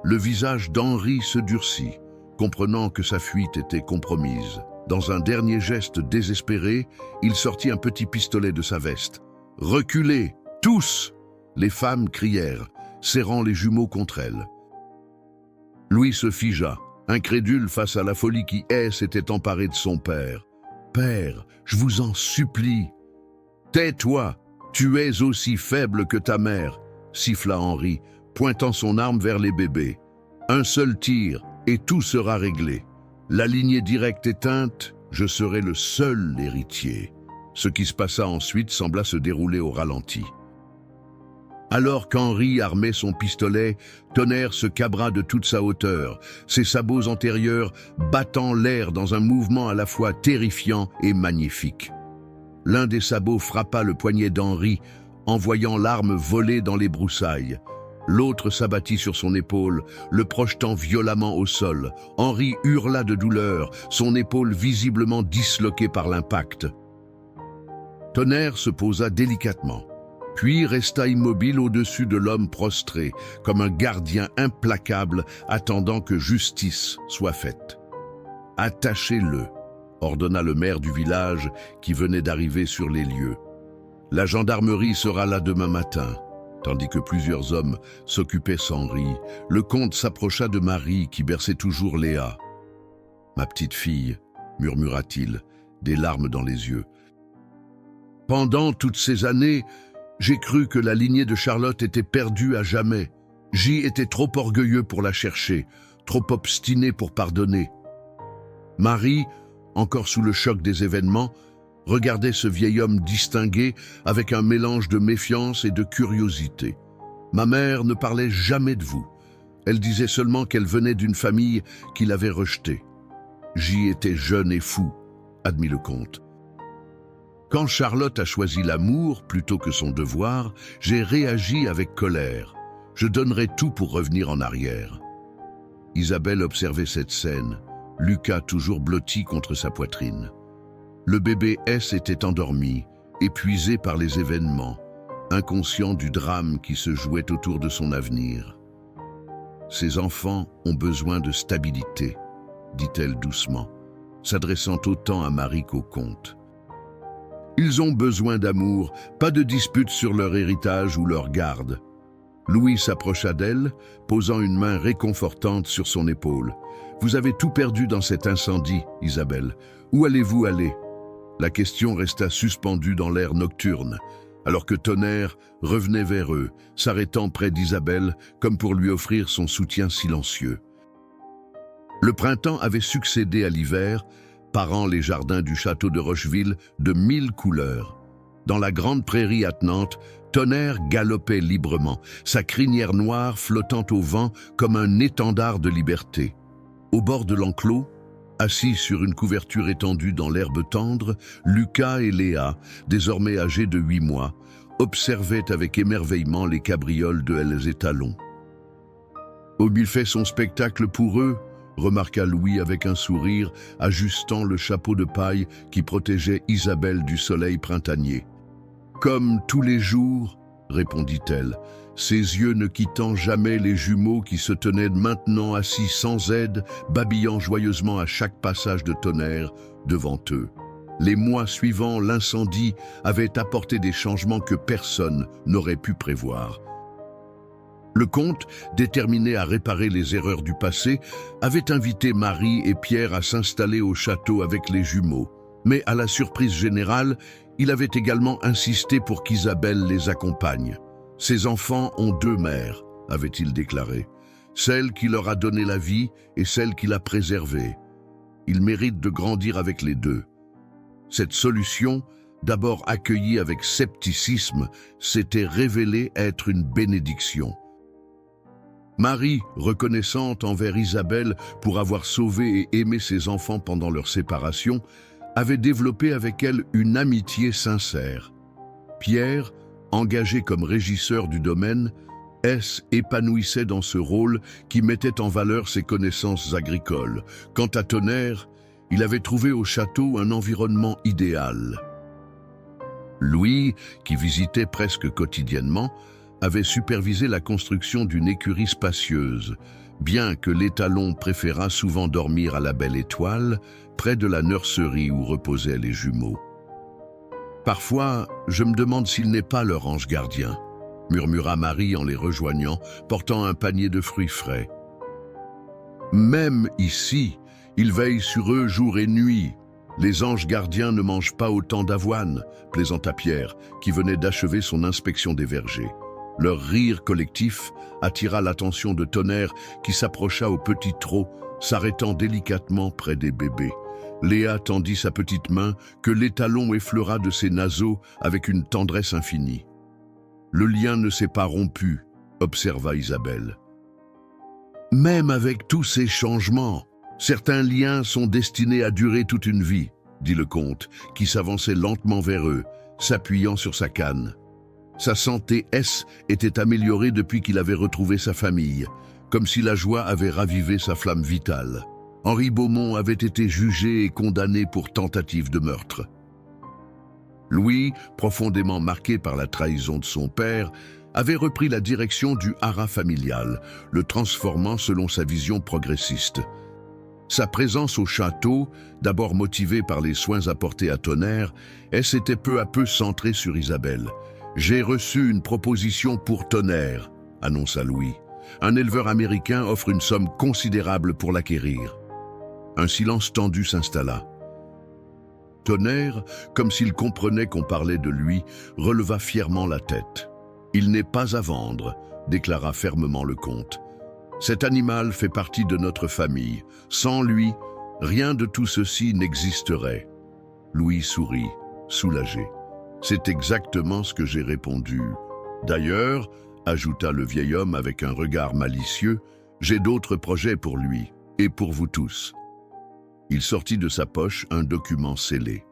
Le visage d'Henri se durcit, comprenant que sa fuite était compromise. Dans un dernier geste désespéré, il sortit un petit pistolet de sa veste. « Reculez, tous !» les femmes crièrent, serrant les jumeaux contre elles. Louis se figea, incrédule face à la folie qui s'était emparée de son père. « Père, je vous en supplie. »« Tais-toi, tu es aussi faible que ta mère, » siffla Henri, pointant son arme vers les bébés. « Un seul tir, et tout sera réglé. La lignée directe éteinte, je serai le seul héritier. » Ce qui se passa ensuite sembla se dérouler au ralenti. Alors qu'Henri armait son pistolet, Tonnerre se cabra de toute sa hauteur, ses sabots antérieurs battant l'air dans un mouvement à la fois terrifiant et magnifique. L'un des sabots frappa le poignet d'Henri, envoyant l'arme voler dans les broussailles. L'autre s'abattit sur son épaule, le projetant violemment au sol. Henri hurla de douleur, son épaule visiblement disloquée par l'impact. Tonnerre se posa délicatement, puis resta immobile au-dessus de l'homme prostré, comme un gardien implacable attendant que justice soit faite. « Attachez-le », ordonna le maire du village qui venait d'arriver sur les lieux. « La gendarmerie sera là demain matin. » Tandis que plusieurs hommes s'occupaient sans rire, le comte s'approcha de Marie qui berçait toujours Léa. « Ma petite fille, » murmura-t-il, des larmes dans les yeux. « Pendant toutes ces années, j'ai cru que la lignée de Charlotte était perdue à jamais. J'y étais trop orgueilleux pour la chercher, trop obstiné pour pardonner. » Marie, encore sous le choc des événements, regardait ce vieil homme distingué avec un mélange de méfiance et de curiosité. Ma mère ne parlait jamais de vous. Elle disait seulement qu'elle venait d'une famille qui l'avait rejetée. J'y étais jeune et fou, admit le comte. Quand Charlotte a choisi l'amour plutôt que son devoir, j'ai réagi avec colère. Je donnerais tout pour revenir en arrière. Isabelle observait cette scène, Lucas toujours blotti contre sa poitrine. Le bébé S était endormi, épuisé par les événements, inconscient du drame qui se jouait autour de son avenir. « Ces enfants ont besoin de stabilité », dit-elle doucement, s'adressant autant à Marie qu'au comte. « Ils ont besoin d'amour, pas de dispute sur leur héritage ou leur garde. » Louis s'approcha d'elle, posant une main réconfortante sur son épaule. « Vous avez tout perdu dans cet incendie, Isabelle. Où allez-vous aller ?» La question resta suspendue dans l'air nocturne, alors que Tonnerre revenait vers eux, s'arrêtant près d'Isabelle comme pour lui offrir son soutien silencieux. Le printemps avait succédé à l'hiver, parant les jardins du château de Rocheville de 1000 couleurs. Dans la grande prairie attenante, Tonnerre galopait librement, sa crinière noire flottant au vent comme un étendard de liberté. Au bord de l'enclos, assis sur une couverture étendue dans l'herbe tendre, Lucas et Léa, désormais âgés de 8 mois, observaient avec émerveillement les cabrioles de Elles et Talons. « Oh, il fait son spectacle pour eux », remarqua Louis avec un sourire, ajustant le chapeau de paille qui protégeait Isabelle du soleil printanier. « Comme tous les jours », répondit-elle, ses yeux ne quittant jamais les jumeaux qui se tenaient maintenant assis sans aide, babillant joyeusement à chaque passage de Tonnerre devant eux. Les mois suivant l'incendie avaient apporté des changements que personne n'aurait pu prévoir. Le comte, déterminé à réparer les erreurs du passé, avait invité Marie et Pierre à s'installer au château avec les jumeaux. Mais à la surprise générale, il avait également insisté pour qu'Isabelle les accompagne. « Ces enfants ont 2 mères », avait-il déclaré, « celle qui leur a donné la vie et celle qui l'a préservée. Ils méritent de grandir avec les 2. » Cette solution, d'abord accueillie avec scepticisme, s'était révélée être une bénédiction. Marie, reconnaissante envers Isabelle pour avoir sauvé et aimé ses enfants pendant leur séparation, avait développé avec elle une amitié sincère. Pierre, engagé comme régisseur du domaine, épanouissait dans ce rôle qui mettait en valeur ses connaissances agricoles. Quant à Tonnerre, il avait trouvé au château un environnement idéal. Louis, qui visitait presque quotidiennement, avait supervisé la construction d'une écurie spacieuse, bien que l'étalon préférât souvent dormir à la Belle Étoile, près de la nurserie où reposaient les jumeaux. « Parfois, je me demande s'il n'est pas leur ange gardien », murmura Marie en les rejoignant, portant un panier de fruits frais. « Même ici, il veille sur eux jour et nuit. Les anges gardiens ne mangent pas autant d'avoine », plaisanta Pierre, qui venait d'achever son inspection des vergers. Leur rire collectif attira l'attention de Tonnerre qui s'approcha au petit trot, s'arrêtant délicatement près des bébés. Léa tendit sa petite main que l'étalon effleura de ses naseaux avec une tendresse infinie. « Le lien ne s'est pas rompu », observa Isabelle. « Même avec tous ces changements, certains liens sont destinés à durer toute une vie, » dit le comte, qui s'avançait lentement vers eux, s'appuyant sur sa canne. Sa santé était améliorée depuis qu'il avait retrouvé sa famille, comme si la joie avait ravivé sa flamme vitale. Henri Beaumont avait été jugé et condamné pour tentative de meurtre. Louis, profondément marqué par la trahison de son père, avait repris la direction du haras familial, le transformant selon sa vision progressiste. Sa présence au château, d'abord motivée par les soins apportés à Tonnerre, s'était peu à peu centrée sur Isabelle. « J'ai reçu une proposition pour Tonnerre », annonça Louis. « Un éleveur américain offre une somme considérable pour l'acquérir. » Un silence tendu s'installa. Tonnerre, comme s'il comprenait qu'on parlait de lui, releva fièrement la tête. « Il n'est pas à vendre », déclara fermement le comte. « Cet animal fait partie de notre famille. Sans lui, rien de tout ceci n'existerait. » Louis sourit, soulagé. « C'est exactement ce que j'ai répondu. D'ailleurs, » ajouta le vieil homme avec un regard malicieux, « j'ai d'autres projets pour lui, et pour vous tous. » Il sortit de sa poche un document scellé.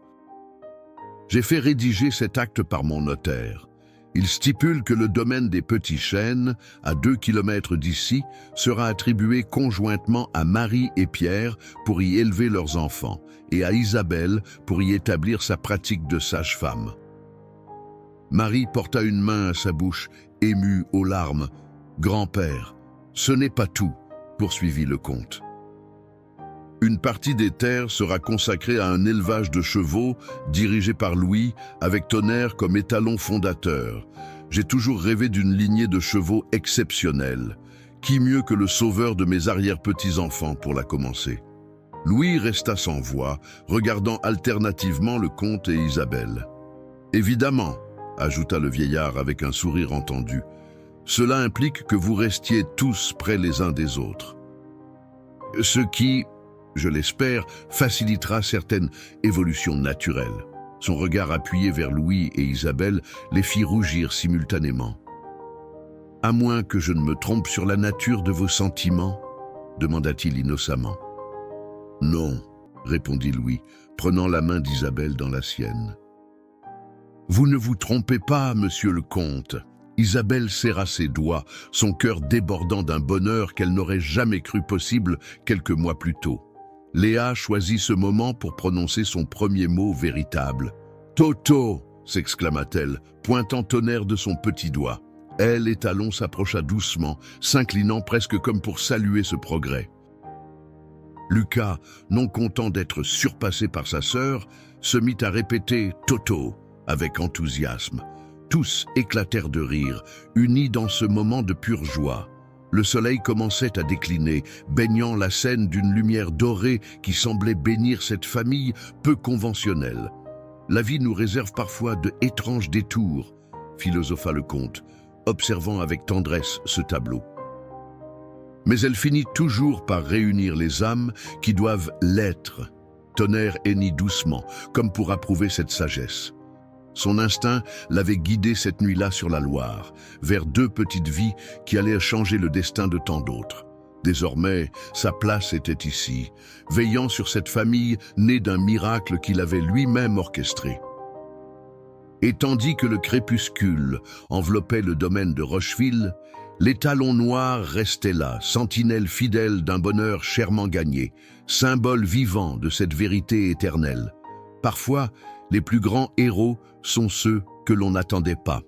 « J'ai fait rédiger cet acte par mon notaire. Il stipule que le domaine des Petits Chênes, à 2 kilomètres d'ici, sera attribué conjointement à Marie et Pierre pour y élever leurs enfants, et à Isabelle pour y établir sa pratique de sage-femme. » Marie porta une main à sa bouche, émue aux larmes. « Grand-père, ce n'est pas tout, » poursuivit le comte. Une partie des terres sera consacrée à un élevage de chevaux dirigé par Louis, avec Tonnerre comme étalon fondateur. J'ai toujours rêvé d'une lignée de chevaux exceptionnelle. Qui mieux que le sauveur de mes arrière-petits-enfants pour la commencer? Louis resta sans voix, regardant alternativement le comte et Isabelle. « Évidemment, » ajouta le vieillard avec un sourire entendu, « cela implique que vous restiez tous près les uns des autres. Ce qui, je l'espère, facilitera certaines évolutions naturelles. » Son regard appuyé vers Louis et Isabelle les fit rougir simultanément. « À moins que je ne me trompe sur la nature de vos sentiments ?» demanda-t-il innocemment. « Non, » répondit Louis, prenant la main d'Isabelle dans la sienne. « Vous ne vous trompez pas, monsieur le comte. » Isabelle serra ses doigts, son cœur débordant d'un bonheur qu'elle n'aurait jamais cru possible quelques mois plus tôt. Léa choisit ce moment pour prononcer son premier mot véritable. « Toto !» s'exclama-t-elle, pointant Tonnerre de son petit doigt. Elle et Talon s'approcha doucement, s'inclinant presque comme pour saluer ce progrès. Lucas, non content d'être surpassé par sa sœur, se mit à répéter « Toto » avec enthousiasme. Tous éclatèrent de rire, unis dans ce moment de pure joie. Le soleil commençait à décliner, baignant la scène d'une lumière dorée qui semblait bénir cette famille peu conventionnelle. « La vie nous réserve parfois de étranges détours », philosopha le comte, observant avec tendresse ce tableau. Mais elle finit toujours par réunir les âmes qui doivent l'être. Tonnerre hennit doucement, comme pour approuver cette sagesse. Son instinct l'avait guidé cette nuit-là sur la Loire, vers 2 petites vies qui allaient changer le destin de tant d'autres. Désormais, sa place était ici, veillant sur cette famille née d'un miracle qu'il avait lui-même orchestré. Et tandis que le crépuscule enveloppait le domaine de Rocheville, les talons noirs restaient là, sentinelles fidèles d'un bonheur chèrement gagné, symbole vivant de cette vérité éternelle. Parfois, les plus grands héros sont ceux que l'on n'attendait pas.